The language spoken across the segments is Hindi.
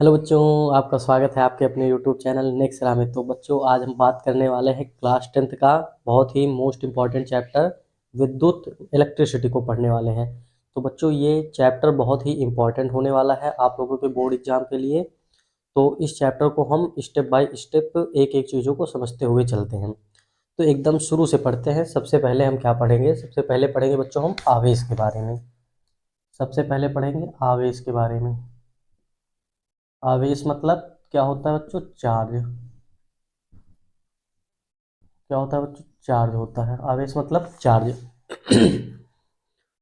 हेलो बच्चों, आपका स्वागत है आपके अपने यूट्यूब चैनल नेक्स्ट रा में। तो बच्चों, आज हम बात करने वाले हैं क्लास 10th का बहुत ही मोस्ट इम्पॉर्टेंट चैप्टर विद्युत इलेक्ट्रिसिटी को पढ़ने वाले हैं। तो बच्चों, ये चैप्टर बहुत ही इम्पॉर्टेंट होने वाला है आप लोगों के बोर्ड एग्जाम के लिए। तो इस चैप्टर को हम स्टेप बाय स्टेप एक एक चीज़ों को समझते हुए चलते हैं। तो एकदम शुरू से पढ़ते हैं। सबसे पहले हम क्या पढ़ेंगे? सबसे पहले पढ़ेंगे बच्चों हम आवेश के बारे में। सबसे पहले पढ़ेंगे आवेश के बारे में। आवेश मतलब क्या होता है बच्चों? चार्ज। क्या होता है बच्चों? चार्ज होता है। आवेश मतलब चार्ज।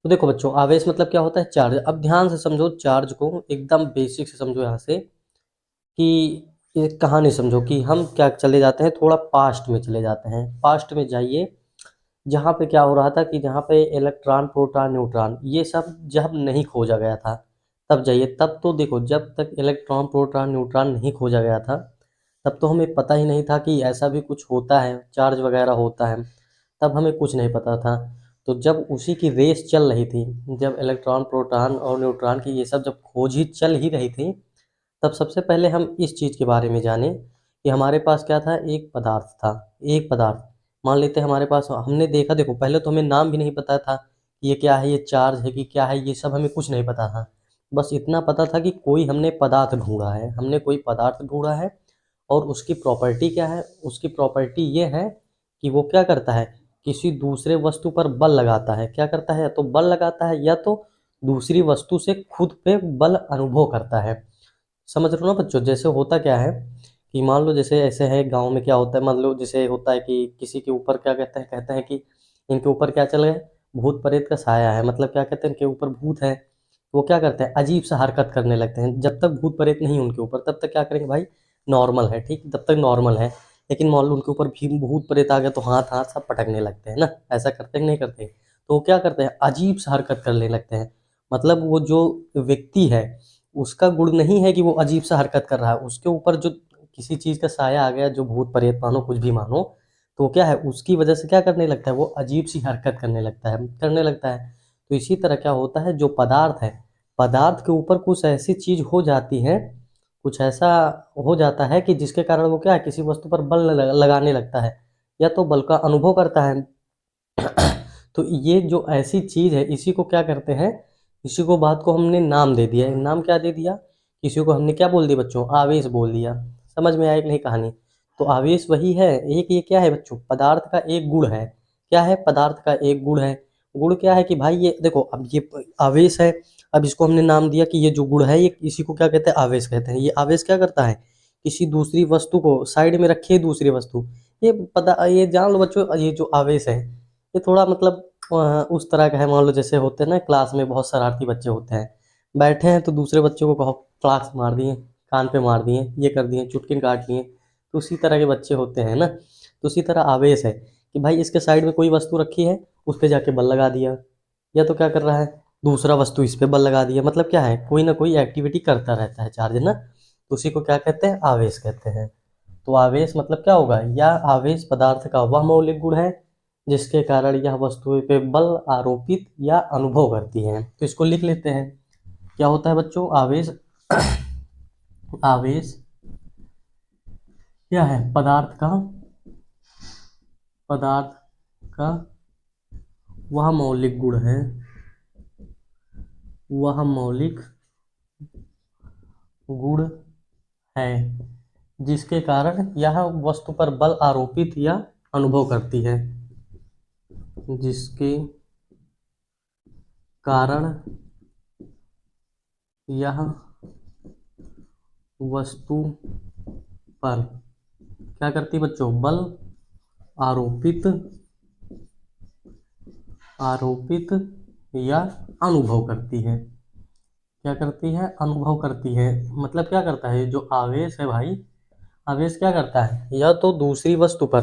तो देखो बच्चों, आवेश मतलब क्या होता है? चार्ज। अब ध्यान से समझो चार्ज को, एकदम बेसिक से समझो यहाँ से कि ये कहानी समझो कि हम क्या चले जाते हैं, थोड़ा पास्ट में चले जाते हैं। पास्ट में जाइए, जहाँ पे क्या हो रहा था कि जहाँ पे इलेक्ट्रॉन प्रोटॉन न्यूट्रॉन ये सब जब नहीं खोजा गया था, तब जाइए। तब तो देखो, जब तक इलेक्ट्रॉन प्रोटॉन न्यूट्रॉन नहीं खोजा गया था, तब तो हमें पता ही नहीं था कि ऐसा भी कुछ होता है, चार्ज वगैरह होता है। तब हमें कुछ नहीं पता था। तो जब उसी की रेस चल रही थी, जब इलेक्ट्रॉन प्रोटॉन और न्यूट्रॉन की ये सब जब खोज ही चल ही रही थी, तब सबसे पहले हम इस चीज़ के बारे में जाने कि हमारे पास क्या था? एक पदार्थ था। एक पदार्थ मान लेते हैं हमारे पास। हमने देखा, देखो पहले तो हमें नाम भी नहीं पता था कि ये क्या है, ये चार्ज है कि क्या है, ये सब हमें कुछ नहीं पता था। बस इतना पता था कि कोई हमने पदार्थ ढूंढा है, हमने कोई पदार्थ ढूंढा है। और उसकी प्रॉपर्टी क्या है? उसकी प्रॉपर्टी ये है कि वो क्या करता है, किसी दूसरे वस्तु पर बल लगाता है। क्या करता है? या तो बल लगाता है, या तो दूसरी वस्तु से खुद पे बल अनुभव करता है। समझ रहे हो ना बच्चों? जैसे होता क्या है कि मान लो, जैसे ऐसे है गांव में, क्या होता है, मान लो जैसे होता है कि किसी के ऊपर क्या कहते हैं कि इनके ऊपर क्या चल गए, भूत प्रेत का साया है। मतलब क्या कहते हैं, इनके ऊपर भूत है। वो क्या करते हैं, अजीब सा हरकत करने लगते हैं। जब तक भूत प्रेत नहीं उनके ऊपर, तब तक क्या करेंगे भाई? नॉर्मल है, ठीक, तब तक नॉर्मल है। लेकिन मान लो उनके ऊपर भी भूत प्रेत आ गया, तो हाथ हाथ सब पटकने लगते हैं ना। ऐसा करते हैं कि नहीं करते? तो वो क्या करते हैं, अजीब सा हरकत करने लगते हैं। मतलब वो जो व्यक्ति है, उसका गुण नहीं है कि वो अजीब सा हरकत कर रहा है। उसके ऊपर जो किसी चीज़ का साया आ गया, जो भूत प्रेत मानो, कुछ भी मानो, तो क्या है, उसकी वजह से क्या करने लगता है, वो अजीब सी हरकत करने लगता है। तो इसी तरह क्या होता है, जो पदार्थ है, पदार्थ के ऊपर कुछ ऐसी चीज हो जाती है, कुछ ऐसा हो जाता है कि जिसके कारण वो क्या है, किसी वस्तु पर बल लगाने लगता है, या तो बल का अनुभव करता है। तो ये जो ऐसी चीज है, इसी को क्या करते हैं, इसी को बात को हमने नाम दे दिया है। नाम क्या दे दिया? किसी को हमने क्या बोल दिया बच्चों? आवेश बोल दिया। समझ में आया कि नहीं कहानी? तो आवेश वही है। एक ये क्या है बच्चों? पदार्थ का एक गुण है। क्या है? पदार्थ का एक गुण है। गुण क्या है कि भाई, ये देखो, अब ये आवेश है। अब इसको हमने नाम दिया कि ये जो गुण है, ये इसी को क्या कहते हैं? आवेश कहते हैं। ये आवेश क्या करता है, किसी दूसरी वस्तु को साइड में रखिए, दूसरी वस्तु, ये जान लो बच्चों, ये जो आवेश है, ये थोड़ा मतलब उस तरह का है। मान लो जैसे होते हैं ना, क्लास में बहुत शरारती बच्चे होते हैं, बैठे हैं तो दूसरे बच्चों को कहो, क्लास मार दिए, कान पे मार दिए, ये कर दिए, चुटकिन काट लिए। तो उसी तरह के बच्चे होते हैं ना। तो उसी तरह आवेश है कि भाई इसके साइड में कोई वस्तु रखी है, उस पे जाके बल लगा दिया, या तो क्या कर रहा है, दूसरा वस्तु इस पे बल लगा दिया। मतलब क्या है, कोई ना कोई एक्टिविटी करता रहता है चार्ज ना। तो उसी को क्या कहते हैं? आवेश कहते हैं। तो आवेश मतलब क्या होगा? या आवेश पदार्थ का वह मौलिक गुण है जिसके कारण यह वस्तु पे बल आरोपित या अनुभव करती है। तो इसको लिख लेते हैं। क्या होता है बच्चों? आवेश। आवेश क्या है? पदार्थ का वह मौलिक गुण है, वह मौलिक गुण है जिसके कारण यह वस्तु पर बल आरोपित या अनुभव करती है। जिसके कारण यह वस्तु पर क्या करती है बच्चों? बल आरोपित आरोपित या अनुभव करती है। क्या करती है? अनुभव करती है। मतलब क्या करता है, जो आवेश है भाई, आवेश क्या करता है, या तो दूसरी वस्तु पर,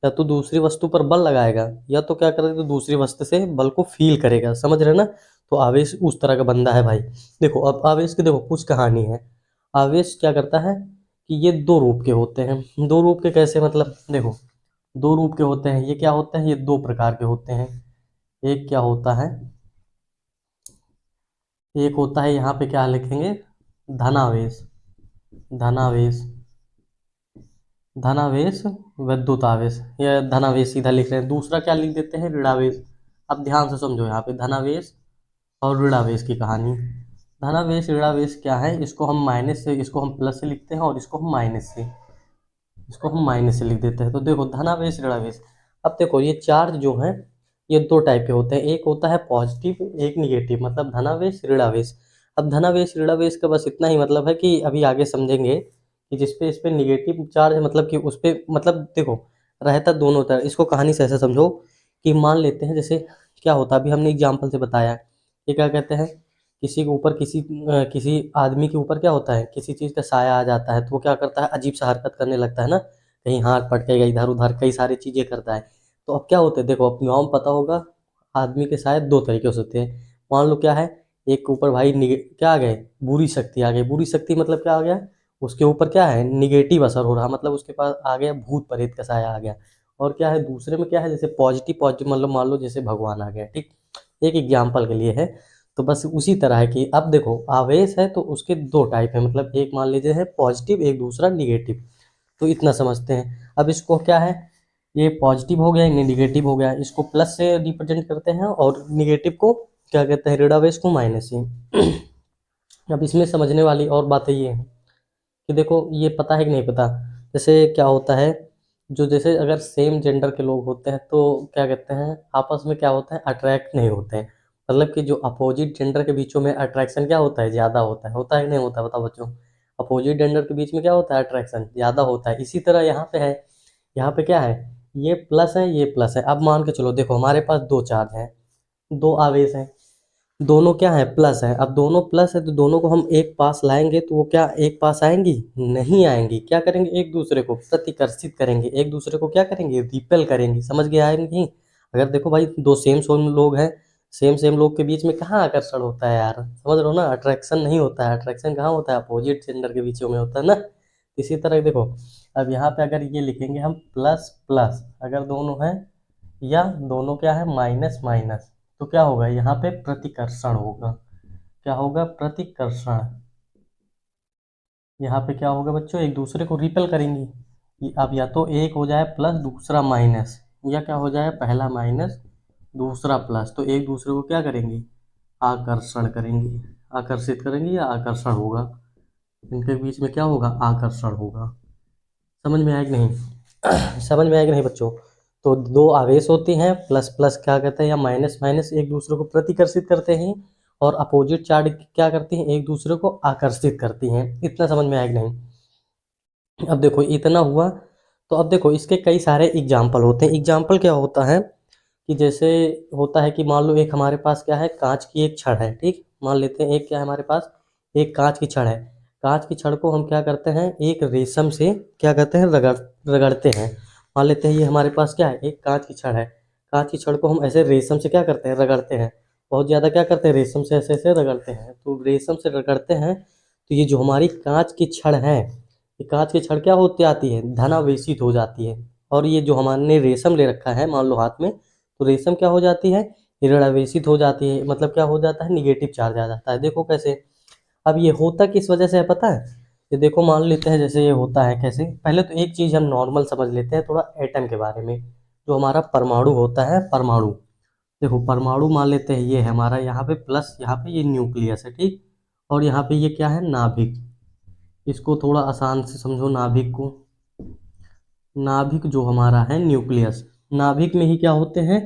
या तो दूसरी वस्तु पर बल लगाएगा, या तो क्या करेगा, तो दूसरी वस्तु से बल को फील करेगा। समझ रहे हैं ना? तो आवेश उस तरह का बंदा है भाई। देखो, अब आवेश की देखो कुछ कहानी है। आवेश क्या करता है कि ये दो रूप के होते हैं। दो रूप के कैसे? मतलब देखो, दो रूप के होते हैं। ये क्या होते हैं? ये दो प्रकार के होते हैं। एक क्या होता है, एक होता है, यहाँ पे क्या लिखेंगे, धनावेश। धनावेश, धनावेश, विद्युत आवेश, या धनावेश सीधा लिख रहे हैं। दूसरा क्या लिख देते हैं, ऋणावेश। अब ध्यान से समझो यहाँ पे धनावेश और ऋणावेश की कहानी। धनावेश ऋणावेश क्या है, इसको हम माइनस से, इसको हम प्लस से लिखते हैं और इसको हम माइनस से लिख देते हैं। तो देखो धनावेश ऋणावेश। अब देखो ये चार्ज जो है ये दो टाइप के होते हैं, एक होता है पॉजिटिव, एक निगेटिव, मतलब धनावेश ऋणावेश। अब धनावेश ऋणावेश का बस इतना ही मतलब है कि अभी आगे समझेंगे कि जिसपे इस पे निगेटिव चार्ज है, मतलब कि उस पे मतलब देखो रहता दोनों तरह। इसको कहानी से ऐसे समझो कि मान लेते हैं जैसे क्या होता है, अभी हमने एग्जाम्पल से बताया कि क्या कहते हैं, किसी के ऊपर किसी आदमी के ऊपर क्या होता है, किसी चीज़ का साया आ जाता है तो वो क्या करता है, अजीब सा हरकत करने लगता है ना, कहीं हाथ पटकेगा, इधर उधर कई सारी चीज़ें करता है। तो अब क्या होता है, देखो अब गाँव में पता होगा आदमी के साए दो तरीके से होते हैं। मान लो क्या है, एक के ऊपर भाई क्या आ गए, बुरी शक्ति आ गई। बुरी शक्ति मतलब क्या आ गया, उसके ऊपर क्या है, निगेटिव असर हो रहा, मतलब उसके पास आ गया भूत प्रेत का साया आ गया। और क्या है दूसरे में क्या है, जैसे पॉजिटिव पॉजिटिव मतलब मान लो जैसे भगवान आ गया, ठीक। एक एग्जाम्पल के लिए है। तो बस उसी तरह है कि अब देखो आवेश है तो उसके दो टाइप है, मतलब एक मान लीजिए है पॉजिटिव, एक दूसरा निगेटिव। तो इतना समझते हैं। अब इसको क्या है, ये पॉजिटिव हो गया, ये निगेटिव हो गया, इसको प्लस से रिप्रेजेंट करते हैं और निगेटिव को क्या कहते हैं, ऋणावेश को माइनस से। अब इसमें समझने वाली और बातें ये हैं कि देखो ये पता है कि नहीं पता, जैसे क्या होता है, जो जैसे अगर सेम जेंडर के लोग होते हैं तो क्या कहते हैं आपस में क्या होता है, अट्रैक्ट नहीं होते हैं। मतलब कि जो अपोजिट जेंडर के बीचों में अट्रैक्शन क्या होता है, ज़्यादा होता है कि नहीं होता, बताओ बच्चों। अपोजिट जेंडर के बीच में क्या होता है, अट्रैक्शन ज़्यादा होता है। इसी तरह यहाँ पे है, यहाँ पे क्या है, ये प्लस है, ये प्लस है। अब मान के चलो देखो हमारे पास दो चार्ज हैं, दो आवेश हैं, दोनों क्या है, प्लस है। अब दोनों प्लस है तो दोनों को हम एक पास लाएंगे तो वो क्या एक पास आएंगी, नहीं आएंगी। क्या करेंगे, एक दूसरे को प्रतिकर्षित करेंगे, एक दूसरे को क्या करेंगे, रिपेल करेंगे। समझ गए आएंगे नहीं। अगर देखो भाई दो सेम सेम लोग हैं, सेम सेम लोग के बीच में कहाँ आकर्षण होता है यार, समझ रहे हो ना, अट्रैक्शन नहीं होता है। अट्रैक्शन कहाँ होता है, अपोजिट जेंडर के बीच में होता है ना। इसी तरह देखो अब यहाँ पे अगर ये लिखेंगे हम प्लस प्लस, अगर दोनों हैं या दोनों क्या है माइनस माइनस, तो क्या होगा, यहाँ पे प्रतिकर्षण होगा। क्या होगा, प्रतिकर्षण। यहाँ पे क्या होगा बच्चों, एक दूसरे को रिपेल करेंगी। अब या तो एक हो जाए प्लस दूसरा माइनस, या क्या हो जाए, पहला माइनस दूसरा प्लस, तो एक दूसरे को क्या करेंगी, आकर्षण करेंगी, आकर्षित करेंगी या आकर्षण होगा। इनके बीच में क्या होगा, आकर्षण होगा। समझ में आया कि नहीं समझ में आया कि नहीं बच्चों। तो दो आवेश होते हैं, प्लस प्लस क्या कहते हैं या माइनस माइनस एक दूसरे को प्रतिकर्षित करते हैं, और अपोजिट चार्ज क्या करती हैं, एक दूसरे को आकर्षित करती हैं। इतना समझ में आया कि नहीं। अब देखो इतना हुआ, तो अब देखो इसके कई सारे एग्जाम्पल होते हैं। एग्जाम्पल क्या होता है कि जैसे होता है कि मान लो एक हमारे पास क्या है, कांच की एक छड़ है, ठीक। मान लेते हैं एक क्या है हमारे पास, एक कांच की छड़ है। कांच की छड़ को हम क्या करते हैं, एक रेशम से क्या करते हैं, रगड़ते हैं। मान लेते हैं ये हमारे पास क्या है, एक कांच की छड़ है। कांच की छड़ को हम ऐसे रेशम से क्या करते हैं, रगड़ते हैं। बहुत ज़्यादा क्या करते हैं, रेशम से ऐसे ऐसे रगड़ते हैं। तो रेशम से रगड़ते हैं तो ये जो हमारी कांच की छड़ है, ये कांच की छड़ क्या होती आती है, धनावेशित हो जाती है। और ये जो हमारे रेशम ले रखा है मान लो हाथ में, तो रेशम क्या हो जाती है, ऋणावेशित हो जाती है। मतलब क्या हो जाता है, निगेटिव चार्ज आ जाता है। देखो कैसे। अब ये होता किस वजह से है पता है, ये देखो मान लेते हैं जैसे ये होता है कैसे। पहले तो एक चीज़ हम नॉर्मल समझ लेते हैं थोड़ा एटम के बारे में। जो हमारा परमाणु होता है, परमाणु, देखो परमाणु मान लेते हैं ये है हमारा, यहाँ पे प्लस, यहाँ पे ये न्यूक्लियस है, ठीक। और यहाँ पे ये क्या है, नाभिक। इसको थोड़ा आसान से समझो नाभिक को। नाभिक जो हमारा है न्यूक्लियस, नाभिक में ही क्या होते हैं,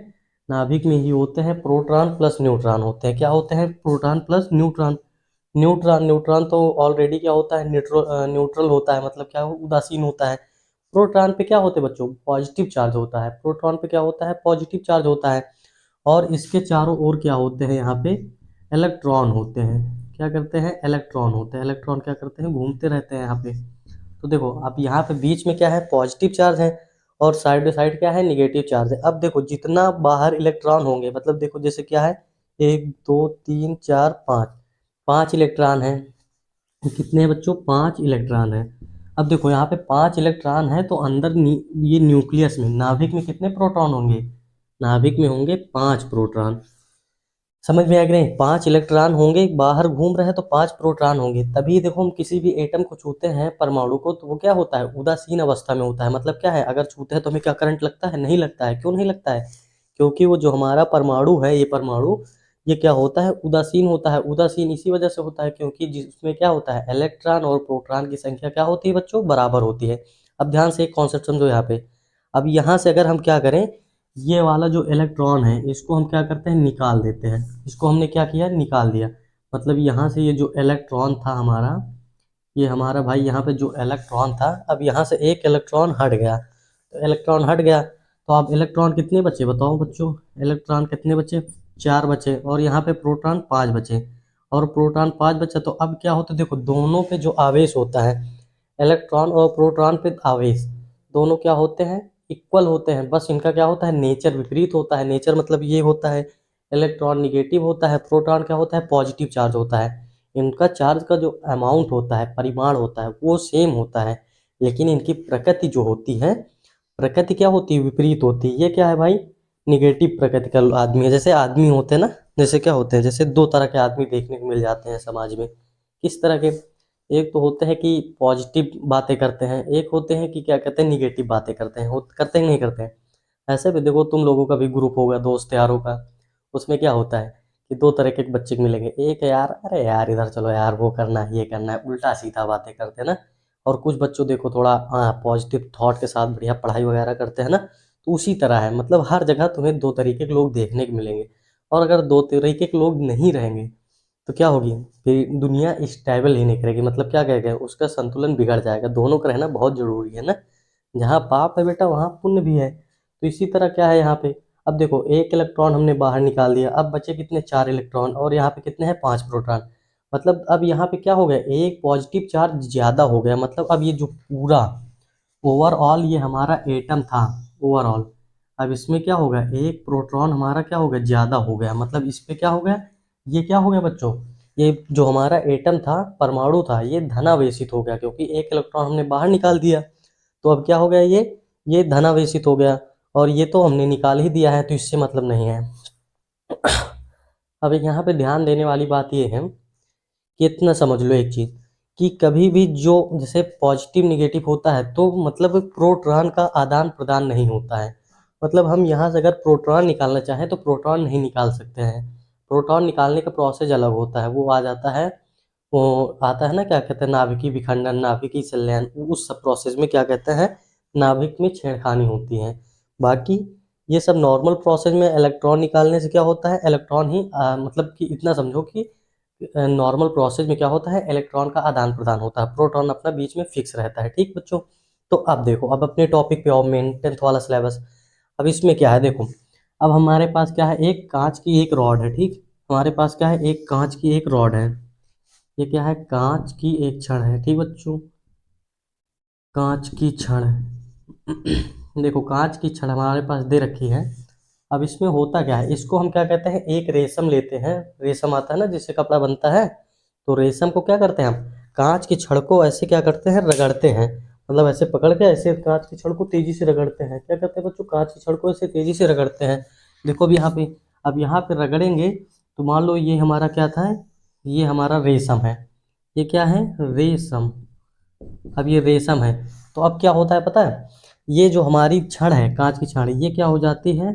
नाभिक में ही होते हैं प्रोटॉन प्लस न्यूट्रॉन होते हैं। क्या होते हैं, proton plus neutron. Neutron, neutron तो ऑलरेडी क्या होता है, न्यूट्रल होता है, मतलब क्या उदासीन होता है। प्रोटॉन पे क्या होते हैं बच्चों, पॉजिटिव चार्ज होता है। प्रोटॉन पे क्या होता है, पॉजिटिव चार्ज होता है। और इसके चारों ओर क्या होते हैं, यहाँ पे इलेक्ट्रॉन होते हैं। क्या करते हैं, इलेक्ट्रॉन होते हैं। इलेक्ट्रॉन क्या करते हैं, घूमते रहते हैं यहाँ पे। तो देखो अब यहाँ पे बीच में क्या है, पॉजिटिव चार्ज है, और साइड बाई साइड क्या है, निगेटिव चार्ज है। अब देखो जितना बाहर इलेक्ट्रॉन होंगे, मतलब देखो जैसे क्या है, एक दो तीन चार पाँच, पाँच इलेक्ट्रॉन हैं। कितने हैं बच्चों, पाँच इलेक्ट्रॉन हैं। अब देखो यहाँ पे पाँच इलेक्ट्रॉन है तो अंदर ये न्यूक्लियस में, नाभिक में कितने प्रोटॉन होंगे, नाभिक में होंगे पाँच प्रोटॉन। समझ में आ गया नहीं? 5 इलेक्ट्रॉन होंगे, बाहर घूम रहे हैं तो 5 प्रोटॉन होंगे। तभी देखो हम किसी भी एटम को छूते हैं, परमाणु को, तो वो क्या होता है, उदासीन अवस्था में होता है। मतलब क्या है, अगर छूते हैं तो हमें क्या करंट लगता है? नहीं लगता है। क्यों नहीं लगता है? क्योंकि वो जो हमारा परमाणु है, ये परमाणु, ये क्या होता है, उदासीन होता है। उदासीन इसी वजह से होता है क्योंकि जिसमें क्या होता है, इलेक्ट्रॉन और प्रोटॉन की संख्या क्या होती है बच्चों, बराबर होती है। अब ध्यान से एक कॉन्सेप्ट समझो यहाँ पे। अब यहाँ से अगर हम क्या करें, ये वाला जो इलेक्ट्रॉन है इसको हम क्या करते हैं, निकाल देते हैं। इसको हमने क्या किया, निकाल दिया। मतलब यहाँ से ये जो इलेक्ट्रॉन था हमारा, ये हमारा भाई यहाँ पे जो इलेक्ट्रॉन था, अब यहाँ से एक इलेक्ट्रॉन हट गया। तो इलेक्ट्रॉन हट गया, तो अब इलेक्ट्रॉन कितने बचे बताओ बच्चों, इलेक्ट्रॉन कितने बचे, 4 बचे। और यहाँ पे प्रोटॉन 5 बचे, और प्रोटॉन 5 बचे। तो अब क्या होता है, देखो दोनों पे जो आवेश होता है, इलेक्ट्रॉन और प्रोटॉन पे आवेश, दोनों क्या होते हैं, इक्वल होते हैं। बस इनका क्या होता है, नेचर विपरीत होता है। नेचर मतलब ये होता है, इलेक्ट्रॉन निगेटिव होता है, प्रोटॉन क्या होता है, पॉजिटिव चार्ज होता है। इनका चार्ज का जो अमाउंट होता है, परिमाण होता है, वो सेम होता है, लेकिन इनकी प्रकृति जो होती है, प्रकृति क्या होती है, विपरीत होती है। ये क्या है भाई, निगेटिव प्रकृति का आदमी है। जैसे आदमी होते हैं ना, जैसे क्या होते हैं, जैसे 2 तरह के आदमी देखने को मिल जाते हैं समाज में। किस तरह के, एक तो होते हैं कि पॉजिटिव बातें करते हैं, एक होते हैं कि क्या कहते हैं, निगेटिव बातें करते हैं। करते हैं नहीं करते हैं? ऐसे भी देखो, तुम लोगों का भी ग्रुप होगा दोस्त यारों का, उसमें क्या होता है कि 2 तरह के बच्चे मिलेंगे। एक है यार, अरे यार इधर चलो यार, वो करना है, ये करना है, उल्टा सीधा बातें करते हैं ना। और कुछ बच्चों देखो थोड़ा पॉजिटिव थॉट के साथ बढ़िया पढ़ाई वगैरह करते हैं ना। तो उसी तरह है, मतलब हर जगह तुम्हें 2 तरीके के लोग देखने को मिलेंगे। और अगर 2 तरीके के लोग नहीं रहेंगे तो क्या होगी, फिर दुनिया स्टेबल ही नहीं करेगी। मतलब क्या कहेगा, उसका संतुलन बिगड़ जाएगा। दोनों का रहना बहुत जरूरी है ना। जहाँ पाप है बेटा, वहाँ पुण्य भी है। तो इसी तरह क्या है यहाँ पे, अब देखो एक इलेक्ट्रॉन हमने बाहर निकाल दिया, अब बचे कितने, 4 इलेक्ट्रॉन, और यहाँ पे कितने हैं, 5 प्रोटॉन। मतलब अब यहाँ पे क्या हो गया, एक पॉजिटिव चार्ज ज़्यादा हो गया। मतलब अब ये जो पूरा ओवरऑल ये हमारा एटम था, ओवरऑल, अब इसमें क्या होगा, एक प्रोटॉन हमारा क्या हो गया, ज़्यादा हो गया। मतलब इस पे क्या हो गया, ये क्या हो गया बच्चों, ये जो हमारा एटम था, परमाणु था, ये धनावेशित हो गया क्योंकि एक इलेक्ट्रॉन हमने बाहर निकाल दिया। तो अब क्या हो गया, ये धनावेशित हो गया। और ये तो हमने निकाल ही दिया है, तो इससे मतलब नहीं है। अब यहाँ पे ध्यान देने वाली बात ये है कि इतना समझ लो एक चीज़, कि कभी भी जो जैसे पॉजिटिव निगेटिव होता है, तो मतलब प्रोटॉन का आदान प्रदान नहीं होता है। मतलब हम यहाँ से अगर प्रोटॉन निकालना चाहें तो प्रोटॉन नहीं निकाल सकते हैं। प्रोटॉन निकालने का प्रोसेस अलग होता है, वो आ जाता है, वो आता है ना, क्या कहते हैं, नाभिकीय विखंडन, नाभिकीय संलयन। उस सब प्रोसेस में क्या कहते हैं, नाभिक में छेड़खानी होती है। बाकी ये सब नॉर्मल प्रोसेस में इलेक्ट्रॉन निकालने से क्या होता है, इलेक्ट्रॉन ही मतलब कि इतना समझो कि नॉर्मल प्रोसेस में क्या होता है, इलेक्ट्रॉन का आदान प्रदान होता है, प्रोटॉन अपना बीच में फिक्स रहता है। ठीक बच्चों, तो अब देखो, अब अपने टॉपिक पे आओ, मेन 10th वाला सिलेबस। अब इसमें क्या है देखो, अब हमारे पास क्या है, एक कांच की एक रॉड है। ठीक, हमारे पास क्या है, एक कांच की एक रॉड है। ये क्या है, कांच की एक छड़ है। ठीक बच्चों, कांच की छड़ देखो कांच की छड़ हमारे पास दे रखी है। अब इसमें होता क्या है, इसको हम क्या कहते हैं, एक रेशम लेते हैं, रेशम आता है ना जिससे कपड़ा बनता है। तो रेशम को क्या करते हैं हम, कांच की छड़ को ऐसे क्या करते हैं, रगड़ते हैं। मतलब ऐसे पकड़ के ऐसे कांच की छड़ को तेजी से रगड़ते हैं। क्या करते हैं बच्चों, कांच की छड़ को ऐसे तेजी से रगड़ते हैं। देखो अब यहाँ पे, अब यहाँ पे रगड़ेंगे तो मान लो ये हमारा क्या था, ये हमारा रेशम है। ये क्या है, रेशम। अब ये रेशम है, तो अब क्या होता है पता है, ये जो हमारी छड़ है, कांच की छड़, ये क्या हो जाती है,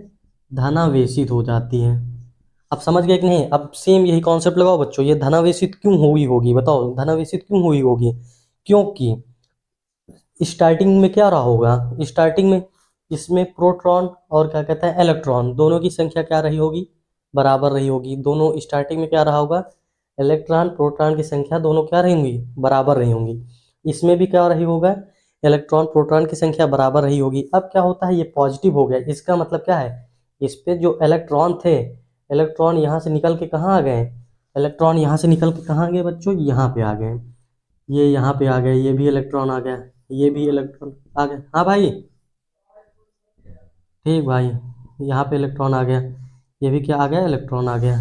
धनावेशित हो जाती है। अब समझ गए कि नहीं? अब सेम यही कॉन्सेप्ट लगाओ बच्चों, ये धनावेशित क्यों हुई होगी, बताओ धनावेशित क्यों हुई होगी। क्योंकि स्टार्टिंग में क्या रहा होगा, स्टार्टिंग में इसमें प्रोटॉन और क्या कहते हैं, इलेक्ट्रॉन, दोनों की संख्या क्या रही होगी, बराबर रही होगी। दोनों स्टार्टिंग में क्या रहा होगा, इलेक्ट्रॉन प्रोटॉन की संख्या दोनों क्या रही होंगी, बराबर रही होंगी। इसमें भी क्या रही होगा, इलेक्ट्रॉन प्रोटॉन की संख्या बराबर रही होगी। अब क्या होता है, ये पॉजिटिव हो गया, इसका मतलब क्या है, इस पे जो इलेक्ट्रॉन थे, इलेक्ट्रॉन यहाँ से निकल के कहाँ आ गए, इलेक्ट्रॉन यहाँ से निकल के कहाँ आ गए बच्चों, यहाँ पे आ गए। ये यहाँ पे आ गए, ये भी इलेक्ट्रॉन आ गया, ये भी इलेक्ट्रॉन आ गया। हाँ भाई, ठीक भाई, यहाँ पे इलेक्ट्रॉन आ गया, ये भी क्या आ गया, इलेक्ट्रॉन आ गया।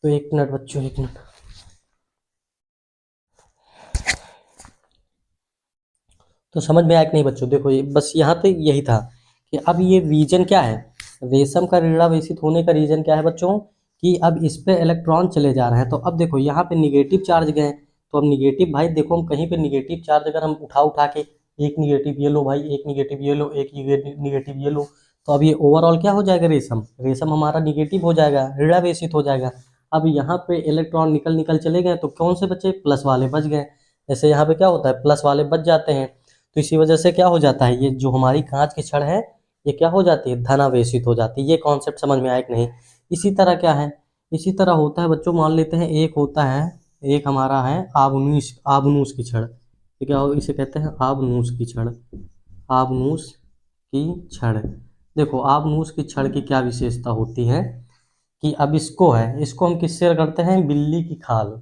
तो एक मिनट बच्चों, एक मिनट। तो समझ में आया कि नहीं बच्चों, देखो ये बस यहाँ पे यही था कि अब ये रीजन क्या है, रेशम का ऋणावेशित होने का रीजन क्या है बच्चों, कि अब इस पे इलेक्ट्रॉन चले जा रहे हैं, तो अब देखो यहाँ पे निगेटिव चार्ज गए, तो अब निगेटिव भाई देखो हम कहीं पे निगेटिव चार्ज अगर हम उठा के एक निगेटिव ये लो भाई, एक निगेटिव ये लो, एक निगेटिव ये लो, तो अब ये ओवरऑल क्या हो जाएगा, रेशम रेशम हमारा निगेटिव हो जाएगा, ऋणावेशित हो जाएगा। अब यहाँ पे इलेक्ट्रॉन निकल निकल चले गए, तो कौन से बचे, प्लस वाले बच गए। जैसे यहाँ पे क्या होता है, प्लस वाले बच जाते हैं, तो इसी वजह से क्या हो जाता है, ये जो हमारी कांच की छड़ है ये क्या हो जाती है, धनावेशित हो जाती है। ये कॉन्सेप्ट समझ में आया कि नहीं। इसी तरह क्या है, इसी तरह होता है बच्चों, मान लेते हैं एक होता है, एक हमारा है आबनूस, आबनूस की छड़, ये क्या हो, इसे कहते हैं आबनूस की छड़, आबनूस की छड़। देखो आबनूस की छड़ की क्या विशेषता होती है कि अब इसको है, इसको हम किससे रगड़ते हैं, बिल्ली की खाल,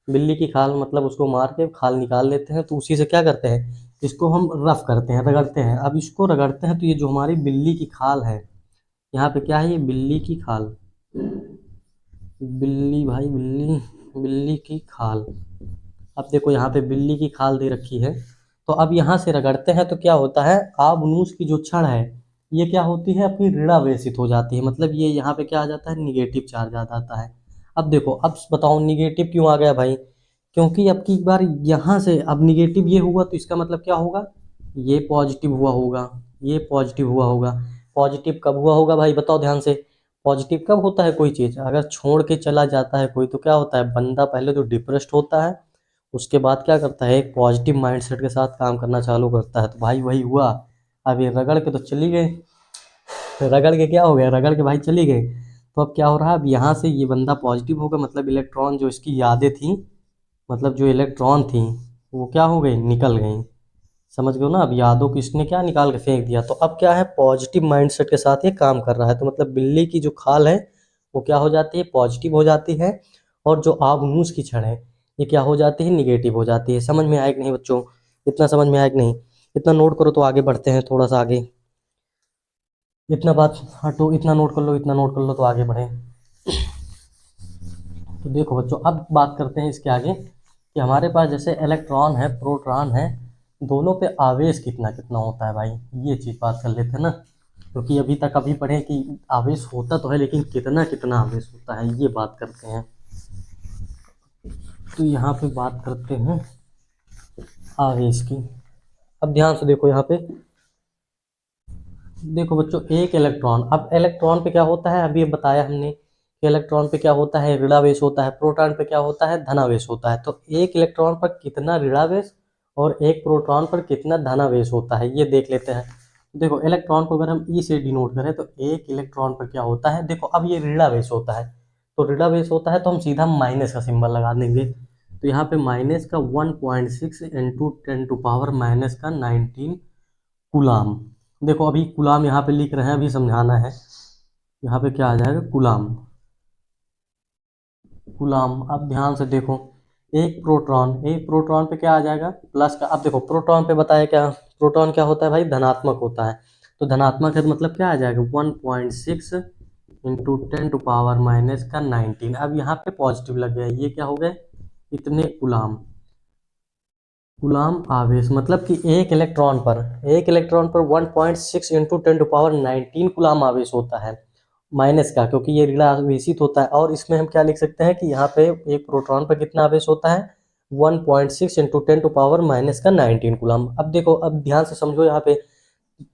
बिल्ली की खाल मतलब उसको मार के खाल निकाल लेते हैं, तो उसी से क्या करते हैं, इसको हम रफ करते हैं, रगड़ते हैं। अब इसको रगड़ते हैं तो ये जो हमारी बिल्ली की खाल है, यहाँ पे क्या है, ये बिल्ली की खाल, बिल्ली भाई बिल्ली, बिल्ली की खाल। अब देखो यहाँ पे बिल्ली की खाल दे रखी है, तो अब यहाँ से रगड़ते हैं तो क्या होता है, आबनूस की जो छड़ है ये क्या होती है, अपनी ऋणावेशित हो जाती है, मतलब ये यहाँ पे क्या आ जाता है, निगेटिव चार्ज आ जाता है। अब देखो, अब बताओ निगेटिव क्यों आ गया भाई, क्योंकि अब की बार यहाँ से अब निगेटिव ये हुआ, तो इसका मतलब क्या होगा, ये पॉजिटिव हुआ होगा, ये पॉजिटिव हुआ होगा। पॉजिटिव कब हुआ होगा भाई, बताओ ध्यान से। पॉजिटिव कब होता है, कोई चीज़ अगर छोड़ के चला जाता है कोई, तो क्या होता है, बंदा पहले तो डिप्रेस्ड होता है, उसके बाद क्या करता है, एक पॉजिटिव माइंडसेट के साथ काम करना चालू करता है। तो भाई वही हुआ, अब ये रगड़ के तो चली गई, रगड़ के क्या हो गया, रगड़ के भाई चली गई, तो अब क्या हो रहा है, अब यहाँ से ये बंदा पॉजिटिव होगा, मतलब इलेक्ट्रॉन जो इसकी यादें थी, मतलब जो इलेक्ट्रॉन थी वो क्या हो गई, निकल गई। समझ गए हो ना, अब यादों को इसने क्या निकाल के फेंक दिया, तो अब क्या है, पॉजिटिव माइंडसेट के साथ ये काम कर रहा है, तो मतलब बिल्ली की जो खाल है वो क्या हो जाती है, पॉजिटिव हो जाती है, और जो आबनूस की छड़ है ये क्या हो जाती है, निगेटिव हो जाती है। समझ में आया कि नहीं बच्चों, इतना समझ में आया कि नहीं, इतना नोट करो तो आगे बढ़ते हैं थोड़ा सा आगे। इतना बात हटो, इतना नोट कर लो, इतना नोट कर लो तो आगे बढ़े। तो देखो बच्चों, अब बात करते हैं इसके आगे कि हमारे पास जैसे इलेक्ट्रॉन है, प्रोटॉन है, दोनों पे आवेश कितना कितना होता है भाई, ये चीज़ बात कर लेते हैं ना, क्योंकि अभी तक अभी पढ़े कि आवेश होता तो है, लेकिन कितना कितना आवेश होता है ये बात करते हैं। तो यहाँ पे बात करते हैं आवेश की। अब ध्यान से देखो यहाँ पे, देखो बच्चों एक इलेक्ट्रॉन, अब इलेक्ट्रॉन पे क्या होता है, अभी बताया हमने कि इलेक्ट्रॉन पे क्या होता है, ऋणावेश होता है, प्रोटॉन पे क्या होता है, धनावेश होता है। तो एक इलेक्ट्रॉन पर कितना ऋणावेश और एक प्रोटॉन पर कितना धनावेश होता है ये देख लेते हैं। देखो इलेक्ट्रॉन को अगर हम ई से डिनोट करें तो एक इलेक्ट्रॉन पर क्या होता है, देखो अब ये ऋणावेश होता है, तो ऋणावेश होता है तो हम सीधा माइनस का सिंबल लगा देंगे, तो यहाँ पे माइनस का 1.6 इंटू 10⁻⁻⁹ कूलाम। देखो अभी कूलाम यहाँ पे लिख रहे हैं, अभी समझाना है, यहाँ पे क्या आ जाएगा, कूलाम, कूलाम। अब ध्यान से देखो, एक प्रोटॉन पे क्या आ जाएगा, प्लस का। अब देखो प्रोटॉन पे बताया क्या, प्रोटॉन क्या होता है भाई, धनात्मक होता है, तो धनात्मक है तो मतलब क्या आ जाएगा, 1.6 इंटू 10⁻⁻⁹ अब यहाँ पे पॉजिटिव लग गया, ये क्या हो गए, इतने कूलाम, कूलाम आवेश, मतलब कि एक इलेक्ट्रॉन पर 1.6 इंटू 10⁻⁹ कूलाम आवेश होता है, माइनस का, क्योंकि ये ऋण आवेशित होता है। और इसमें हम क्या लिख सकते हैं कि यहाँ पे एक प्रोटॉन पर कितना आवेश होता है, 1.6 इंटू 10⁻⁻⁹ कूलाम। अब देखो, अब ध्यान से समझो यहाँ पे,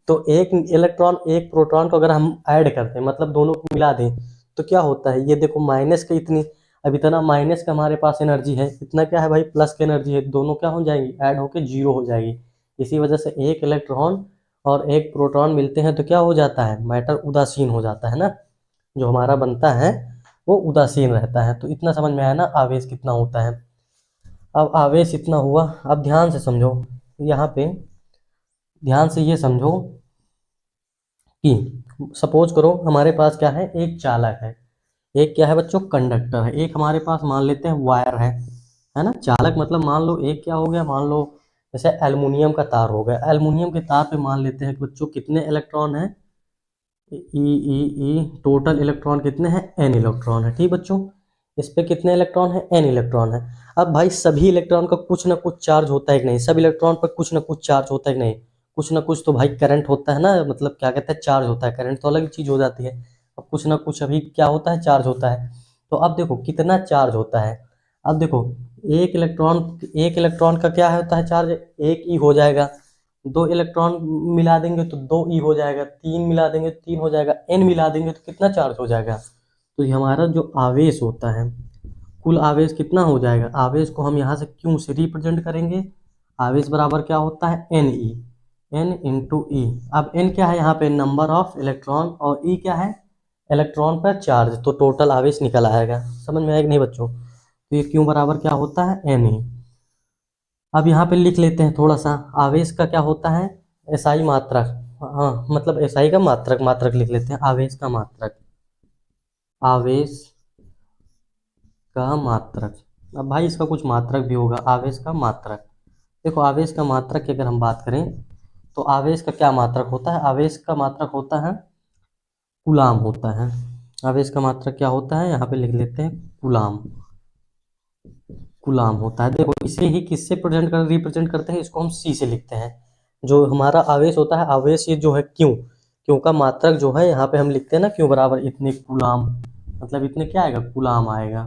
तो एक इलेक्ट्रॉन एक प्रोटॉन को अगर हम ऐड करते हैं, मतलब दोनों को मिला दें, तो क्या होता है, ये देखो माइनस का इतनी, अब इतना माइनस का हमारे पास एनर्जी है, इतना क्या है भाई, प्लस की एनर्जी है, दोनों क्या हो जाएंगी, ऐड होके जीरो हो जाएगी। इसी वजह से एक इलेक्ट्रॉन और एक प्रोटॉन मिलते हैं तो क्या हो जाता है, मैटर उदासीन हो जाता है ना, जो हमारा बनता है वो उदासीन रहता है। तो इतना समझ में आया ना, आवेश कितना होता है। अब आवेश इतना हुआ, अब ध्यान से समझो, यहाँ पे ध्यान से ये समझो कि सपोज करो हमारे पास क्या है, एक चालक है, एक क्या है बच्चों, कंडक्टर है, एक हमारे पास मान लेते हैं वायर है ना। चालक मतलब मान लो एक क्या हो गया, मान लो जैसे एल्युमिनियम का तार हो गया, एल्युमिनियम के तार पे मान लेते हैं कि बच्चों कितने इलेक्ट्रॉन हैं, ई टोटल इलेक्ट्रॉन कितने हैं, एन इलेक्ट्रॉन है, ठीक बच्चों। इस पे कितने इलेक्ट्रॉन है, एन इलेक्ट्रॉन है। अब भाई सभी इलेक्ट्रॉन का कुछ ना कुछ चार्ज होता है कि नहीं, सब इलेक्ट्रॉन पर कुछ ना कुछ चार्ज होता है कि नहीं, कुछ ना कुछ तो भाई करंट होता है ना, मतलब क्या कहते हैं, चार्ज होता है, करंट तो अलग चीज़ हो जाती है। अब कुछ ना कुछ अभी क्या होता है, चार्ज होता है। तो अब देखो कितना चार्ज होता है। अब देखो एक इलेक्ट्रॉन का क्या होता है चार्ज, एक ई हो जाएगा। दो इलेक्ट्रॉन मिला देंगे तो दो ई हो जाएगा, तीन मिला देंगे तो तीन हो जाएगा, एन मिला देंगे तो कितना चार्ज हो जाएगा। तो ये हमारा जो आवेश होता है, कुल आवेश कितना हो जाएगा। आवेश को हम यहाँ से क्यों से रिप्रेजेंट करेंगे, आवेश बराबर क्या होता है, एन ई, एन इंटू ई। अब एन क्या है यहाँ पे, नंबर ऑफ इलेक्ट्रॉन, और ई क्या है, इलेक्ट्रॉन पर चार्ज। तो टोटल आवेश निकल आएगा। समझ में आया कि नहीं बच्चों। तो ये क्यों बराबर क्या होता है, एन ई। अब यहाँ पे लिख लेते हैं थोड़ा सा, आवेश का क्या होता है, एसआई मात्रक। हाँ मतलब एसआई का मात्रक, मात्रक लिख लेते हैं, आवेश का मात्रक, आवेश का मात्रक। अब भाई इसका कुछ मात्रक भी होगा, आवेश का मात्रक। देखो आवेश का मात्रक की अगर हम बात करें तो आवेश का क्या मात्रक होता है, आवेश का मात्रक होता है कूलाम होता है। आवेश का मात्रक क्या होता है, यहाँ पे लिख लेते हैं कूलाम, कूलाम होता है। देखो इसे ही किससे रिप्रेजेंट करते हैं, इसको हम सी से लिखते हैं। जो हमारा आवेश होता है, आवेश ये जो है क्यों, क्यों का मात्रक जो है यहाँ पे हम लिखते हैं ना, क्यों बराबर इतने कूलाम, मतलब इतने क्या आएगा, कूलाम आएगा,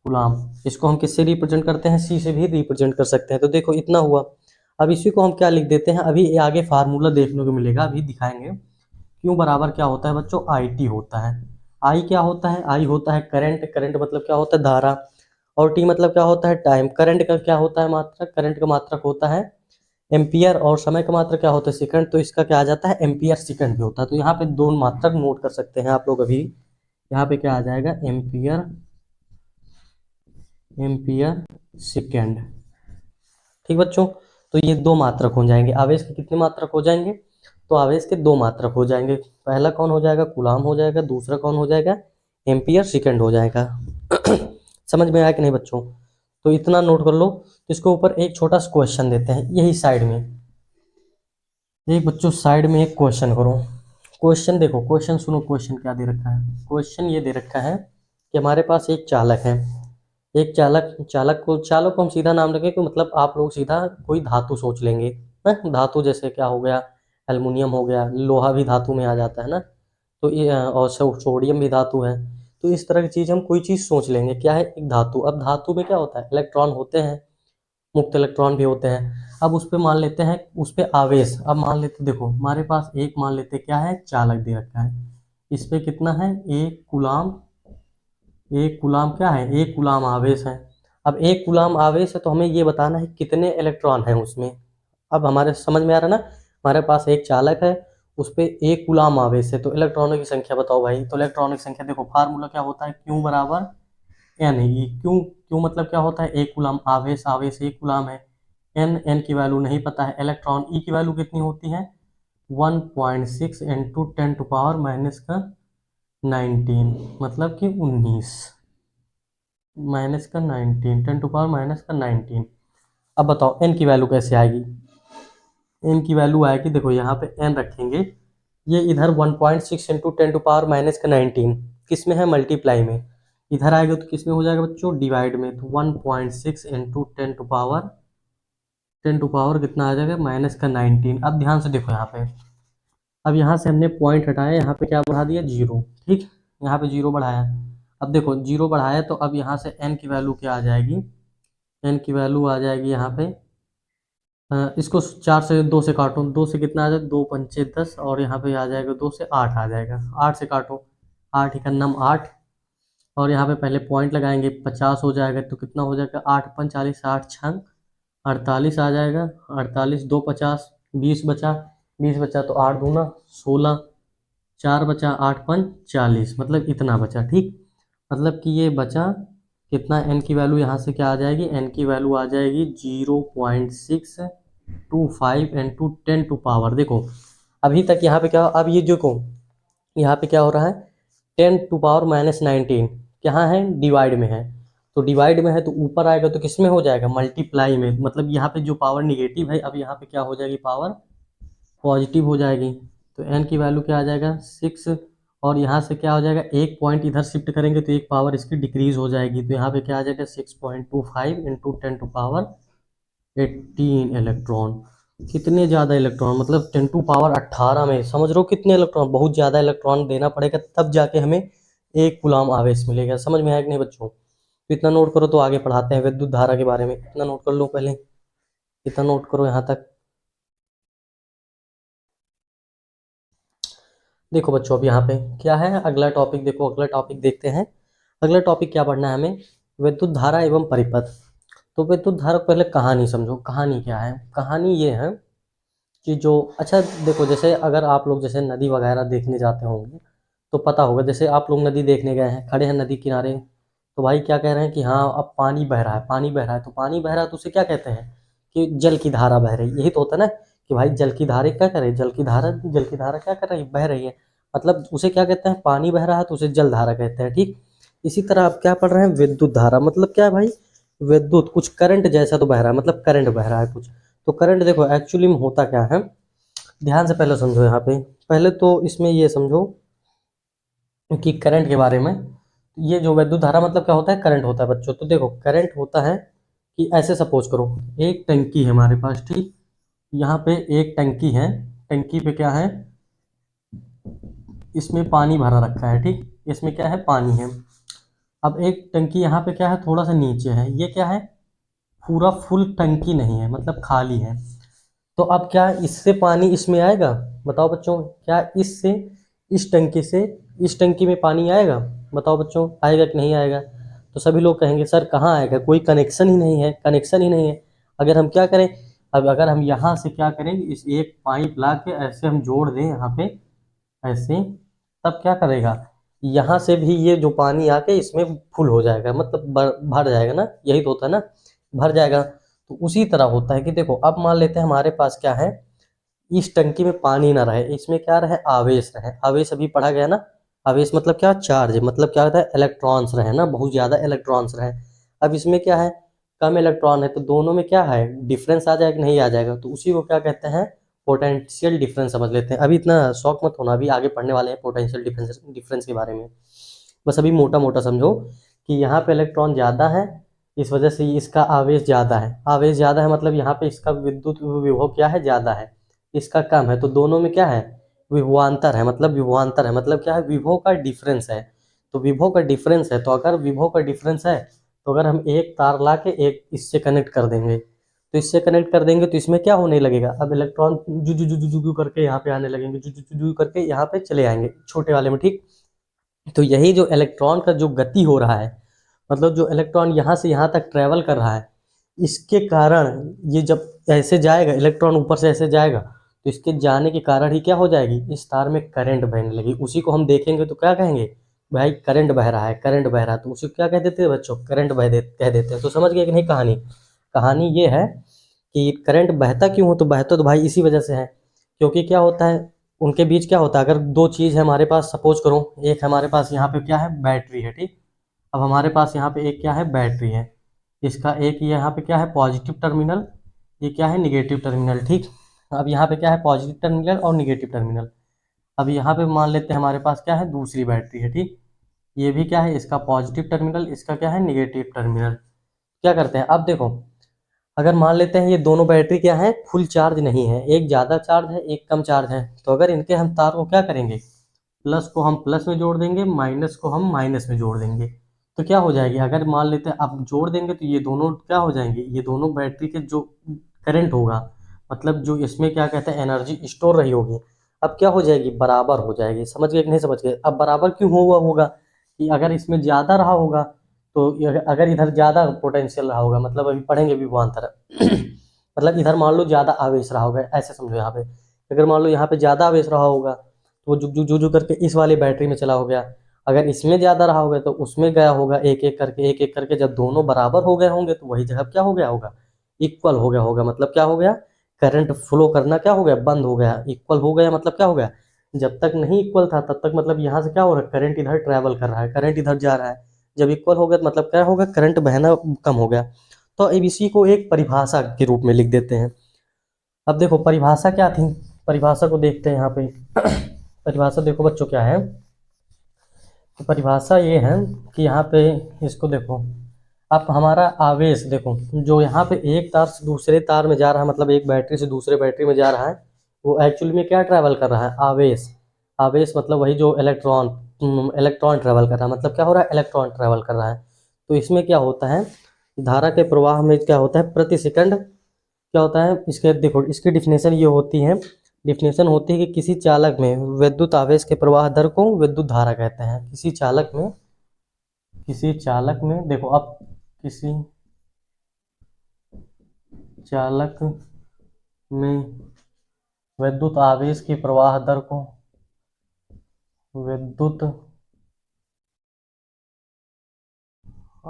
गुलाम। इसको हम किससे रिप्रेजेंट करते हैं, सी से भी रिप्रेजेंट कर सकते हैं। तो देखो इतना हुआ। अब इसी को हम क्या लिख देते हैं, अभी ये आगे फार्मूला देखने को मिलेगा, अभी दिखाएंगे। क्यों बराबर क्या होता है बच्चों, आई टी होता है। आई क्या होता है, आई होता है करंट, करंट मतलब क्या होता है, धारा। और टी मतलब क्या होता है, टाइम। करंट का क्या होता है मात्रक, करंट का मात्रक होता है एम्पियर, और समय का मात्रक क्या होता है, सेकंड। तो इसका क्या आ जाता है, एम्पियर सेकंड भी होता है। तो यहाँ पे दो मात्रक नोट कर सकते हैं आप लोग अभी। यहाँ पे क्या आ जाएगा, एम्पियर, एम्पियर सेकेंड। ठीक बच्चों। तो ये दो मात्रक हो जाएंगे, आवेश के कितने मात्रक हो जाएंगे, तो आवेश के दो मात्रक हो जाएंगे। पहला कौन हो जाएगा, कूलाम हो जाएगा, दूसरा कौन हो जाएगा, एम्पियर सेकेंड हो जाएगा। समझ में आया कि नहीं बच्चों। तो इतना नोट कर लो। तो इसके ऊपर एक छोटा सा क्वेश्चन देते हैं, यही साइड में एक बच्चों, साइड में एक क्वेश्चन करो। क्वेश्चन देखो, क्वेश्चन सुनो, क्वेश्चन क्या दे रखा है। क्वेश्चन ये दे रखा है कि हमारे पास एक चालक है, एक चालक, चालक को हम सीधा नाम रखें कि मतलब आप लोग सीधा कोई धातु सोच लेंगे। धातु जैसे क्या हो गया, एल्युमिनियम हो गया, लोहा भी धातु में आ जाता है ना। तो ये और सोडियम भी धातु है। तो इस तरह की चीज़ हम कोई चीज़ सोच लेंगे, क्या है, एक धातु। अब धातु में क्या होता है, इलेक्ट्रॉन होते हैं, मुक्त इलेक्ट्रॉन भी होते हैं। अब उस पे मान लेते हैं, उस पे आवेश, अब मान लेते, देखो हमारे पास एक मान लेते क्या है, चालक दे रखा है। इस पे कितना है, एक गुलाम, एक गुलाम क्या है, एक गुलाम आवेश है। अब एक गुलाम आवेश है तो हमें ये बताना है कितने इलेक्ट्रॉन हैं उसमें। अब हमारे समझ में आ रहा है ना, हमारे पास एक चालक है, उस पे एक गुलाम आवेश है, तो इलेक्ट्रॉनों की संख्या बताओ भाई। तो इलेक्ट्रॉनों की संख्या देखो, फार्मूला क्या होता है, क्यू बराबर एन ई। क्यू, क्यू मतलब क्या होता है, एक गुलाम आवेश, आवेश एक गुलाम है। एन, एन की वैल्यू नहीं पता है। इलेक्ट्रॉन ई की वैल्यू कितनी होती है, 1.6 इंटू 10⁻⁻19, मतलब कि 19, -19, 10⁻⁻19। अब बताओ एन की वैल्यू कैसे आएगी। एन की वैल्यू आएगी, देखो यहाँ पे एन रखेंगे, ये इधर 1.6 इंटू 10⁻⁻19 किस में है, मल्टीप्लाई में। इधर आएगा तो किस में हो जाएगा बच्चों, डिवाइड में। तो 1.6 इंटू 10 टू पावर कितना आ जाएगा, -19। अब ध्यान से देखो यहाँ पे, अब यहाँ से हमने पॉइंट हटाया, यहाँ पे क्या बढ़ा दिया, जीरो। ठीक, यहाँ पे जीरो बढ़ाया। अब देखो जीरो बढ़ाया तो अब यहाँ से एन की वैल्यू क्या आ जाएगी, एन की वैल्यू आ जाएगी यहाँ पे, इसको चार से, दो से काटो, दो से कितना आ जाएगा, दो पंचे 10, और यहाँ पे आ जाएगा दो से 8 आ जाएगा, 8 से काटो, 8 इकन्नम 8, और यहाँ पे पहले पॉइंट लगाएंगे, 50 हो जाएगा तो कितना हो जाएगा, 8 पंच 40, 8 छंग 48 आ जाएगा। 48, दो 50, 20 बचा, 20 बचा तो 8 दूना 16, 4 बचा, 8 पंच 40, मतलब इतना बचा। ठीक, मतलब कि ये बचा कितना, एन की वैल्यू यहाँ से क्या आ जाएगी, एन की वैल्यू आ जाएगी 0.625 इंटू 10 टू पावर। देखो अभी तक यहाँ पे क्या, अब ये जो को यहाँ पे क्या हो रहा है, 10⁻⁻19 यहाँ है, डिवाइड में है। तो डिवाइड में है तो ऊपर आएगा तो किस में हो जाएगा, मल्टीप्लाई में। मतलब यहाँ पे जो पावर निगेटिव है, अब यहाँ पे क्या हो जाएगी, पावर पॉजिटिव हो जाएगी। तो एन की वैल्यू क्या आ जाएगा, 6, और यहाँ से क्या हो जाएगा, एक पॉइंट इधर शिफ्ट करेंगे तो एक पावर इसकी डिक्रीज हो जाएगी। तो यहाँ पे क्या आ जाएगा, 6.25 इंटू 10 टू पावर 18 इलेक्ट्रॉन। कितने ज़्यादा इलेक्ट्रॉन, मतलब 10⁻18 में, समझ रहे हो कितने इलेक्ट्रॉन, बहुत ज़्यादा इलेक्ट्रॉन देना पड़ेगा तब जाके हमें 1 कूलाम आवेश मिलेगा। समझ में आया कि नहीं बच्चों? तो इतना नोट करो, तो आगे पढ़ाते हैं विद्युत धारा के बारे में। इतना नोट कर लो पहले, इतना नोट करो यहाँ तक। देखो बच्चों, अब यहाँ पे क्या है अगला टॉपिक, देखो अगला टॉपिक देखते हैं। अगला टॉपिक क्या पढ़ना है हमें? विद्युत धारा एवं परिपथ। तो विद्युत धारा को पहले कहानी समझो। कहानी क्या है? कहानी ये है कि जो, अच्छा देखो, जैसे अगर आप लोग जैसे नदी वगैरह देखने जाते होंगे तो पता होगा, जैसे आप लोग नदी देखने गए हैं, खड़े हैं नदी किनारे, तो भाई क्या कह रहे हैं कि हाँ अब पानी बह रहा है, पानी बह रहा है, तो पानी बह रहा है तो उसे क्या कहते हैं कि जल की धारा बह रही है। यही तो होता है ना कि भाई जल की धारा क्या कर रही है, जल की धारा क्या कर रही है, बह रही है, मतलब उसे क्या कहते हैं, पानी बह रहा है तो उसे जल धारा कहते हैं। ठीक, इसी तरह आप क्या पढ़ रहे हैं, विद्युत धारा मतलब क्या है भाई, विद्युत, कुछ करंट जैसा तो बह रहा है, मतलब करंट बह रहा है कुछ। तो करंट देखो एक्चुअली में होता क्या है, ध्यान से पहले समझो यहाँ पे। पहले तो इसमें ये समझो कि करंट के बारे में, ये जो विद्युत धारा मतलब क्या होता है, करंट होता है बच्चों। तो देखो करंट होता है कि ऐसे सपोज करो, एक टंकी है हमारे पास, ठीक, यहाँ पे एक टंकी है, टंकी पे क्या है, इसमें पानी भरा रखा है, ठीक, इसमें क्या है, पानी है। अब एक टंकी यहाँ पे क्या है, थोड़ा सा नीचे है, ये क्या है, पूरा फुल टंकी नहीं है, मतलब खाली है। तो अब क्या इससे पानी इसमें आएगा? बताओ बच्चों, क्या इससे, इस टंकी से इस टंकी में पानी आएगा? बताओ बच्चों, आएगा कि नहीं आएगा? तो सभी लोग कहेंगे सर कहाँ आएगा, कोई कनेक्शन ही नहीं है, कनेक्शन ही नहीं है। अगर हम क्या करें, अब अगर हम यहाँ से क्या करें, इस एक पाइप ला के ऐसे हम जोड़ दें यहाँ पे, ऐसे, तब क्या करेगा, यहाँ से भी ये जो पानी आके इसमें फुल हो जाएगा, मतलब भर जाएगा ना, यही तो होता है ना, भर जाएगा। तो उसी तरह होता है कि देखो अब मान लेते हैं हमारे पास क्या है, इस टंकी में पानी ना रहे, इसमें क्या रहे, आवेश रहे। आवेश अभी पढ़ा गया ना, आवेश मतलब क्या, चार्ज, मतलब क्या होता है, इलेक्ट्रॉन्स रहे ना, बहुत ज़्यादा इलेक्ट्रॉन्स रहे। अब इसमें क्या है, कम इलेक्ट्रॉन है, तो दोनों में क्या है, डिफरेंस आ जाएगा कि नहीं आ जाएगा, तो उसी को क्या कहते हैं, पोटेंशियल डिफरेंस समझ लेते हैं। अभी इतना शौक मत होना, अभी आगे पढ़ने वाले हैं पोटेंशियल डिफरेंस डिफरेंस के बारे में। बस अभी मोटा मोटा समझो कि यहाँ पे इलेक्ट्रॉन ज़्यादा है, इस वजह से इसका आवेश ज़्यादा है। आवेश ज़्यादा है मतलब यहाँ पे इसका विद्युत विभव क्या है, ज़्यादा है, इसका कम है, तो दोनों में क्या है, विभवांतर है, मतलब विभवांतर है, मतलब क्या है, विभव का डिफरेंस है। तो विभव का डिफरेंस है, तो अगर विभव का डिफरेंस है, तो अगर हम एक तार ला के एक इससे कनेक्ट कर देंगे, तो इससे कनेक्ट कर देंगे तो इसमें क्या होने लगेगा, अब इलेक्ट्रॉन जू जू जू जू जू करके यहाँ पे आने लगेंगे, जू जू जू जू करके यहाँ पे चले आएंगे छोटे वाले में, ठीक। तो यही जो इलेक्ट्रॉन का जो गति हो रहा है, मतलब जो इलेक्ट्रॉन यहाँ से यहाँ तक ट्रैवल कर रहा है, इसके कारण ये जब ऐसे जाएगा, इलेक्ट्रॉन ऊपर से ऐसे जाएगा, तो इसके जाने के कारण ही क्या हो जाएगी, इस तार में करंट बहने लगी। उसी को हम देखेंगे तो क्या कहेंगे, भाई करंट बह रहा है, करंट बह रहा है, तो उसे क्या कह देते हैं बच्चों, करंट कह देते हैं। तो समझ गए कि नहीं कहानी? कहानी ये है कि करंट बहता क्यों हो, तो बहता तो भाई इसी वजह से है, क्योंकि क्या होता है, उनके बीच क्या होता है, अगर दो चीज़ है हमारे पास, सपोज करो एक हमारे पास यहाँ पे क्या है, बैटरी है, ठीक। अब हमारे पास यहाँ पे एक क्या है, बैटरी है, इसका एक ये यहाँ पे क्या है, पॉजिटिव टर्मिनल, ये क्या है, निगेटिव टर्मिनल, ठीक। अब यहाँ पे क्या है, पॉजिटिव टर्मिनल और निगेटिव टर्मिनल। अब यहाँ पे मान लेते हैं हमारे पास क्या है, दूसरी बैटरी है, ठीक, ये भी क्या है, इसका पॉजिटिव टर्मिनल, इसका क्या है, निगेटिव टर्मिनल। क्या करते हैं, अब देखो, अगर मान लेते हैं ये दोनों बैटरी क्या है, फुल चार्ज नहीं है, एक ज़्यादा चार्ज है, एक कम चार्ज है, तो अगर इनके हम तार को क्या करेंगे, प्लस को हम प्लस में जोड़ देंगे, माइनस को हम माइनस में जोड़ देंगे, तो क्या हो जाएगी, अगर मान लेते हैं अब जोड़ देंगे तो ये दोनों क्या हो जाएंगे, ये दोनों बैटरी के जो करंट होगा, मतलब जो इसमें क्या कहते हैं, एनर्जी स्टोर रही होगी, अब क्या हो जाएगी, बराबर हो जाएगी। समझ गए कि नहीं समझ गए? अब बराबर क्यों हुआ होगा, कि अगर इसमें ज़्यादा रहा होगा, तो अगर इधर ज़्यादा पोटेंशियल रहा होगा, मतलब अभी पढ़ेंगे विभवांतर मतलब इधर मान लो ज़्यादा आवेश रहा होगा, ऐसे समझो यहाँ पे, अगर मान लो यहाँ पे ज़्यादा आवेश रहा होगा, तो वो जू करके इस वाली बैटरी में चला हो गया, अगर इसमें ज़्यादा रहा होगा तो उसमें गया होगा, एक एक करके जब दोनों बराबर हो गए होंगे तो वही जगह क्या हो गया होगा, इक्वल हो गया होगा, मतलब क्या हो गया, करंट फ्लो करना क्या हो गया, बंद हो गया, इक्वल हो गया, मतलब क्या हो गया, जब तक नहीं इक्वल था तब तक मतलब यहाँ से क्या हो रहा है, करंट इधर ट्रैवल कर रहा है, करंट इधर जा रहा है, जब इक्वल हो गया तो मतलब क्या होगा, करंट बहना कम हो गया। तो अब इसी को एक परिभाषा के रूप में लिख देते हैं। अब देखो परिभाषा क्या थी, परिभाषा को देखते हैं यहाँ पे परिभाषा देखो बच्चों क्या है, तो परिभाषा ये है कि यहाँ पे इसको देखो, अब हमारा आवेश देखो, जो यहाँ पे एक तार से दूसरे तार में जा रहा है, मतलब एक बैटरी से दूसरे बैटरी में जा रहा है, वो एक्चुअली में क्या ट्रैवल कर रहा है, आवेश। आवेश मतलब वही जो इलेक्ट्रॉन, इलेक्ट्रॉन ट्रैवल कर रहा है, मतलब क्या हो रहा है, इलेक्ट्रॉन ट्रैवल कर रहा है। तो इसमें क्या होता है, धारा के प्रवाह में क्या होता है, प्रति सेकंड क्या होता है, इसके देखो इसकी डिफिनेशन ये होती है, डिफिनेशन होती है कि किसी चालक में विद्युत आवेश के प्रवाह दर को विद्युत धारा कहते हैं। किसी चालक में देखो, अब किसी चालक में विद्युत आवेश के प्रवाह दर को विद्युत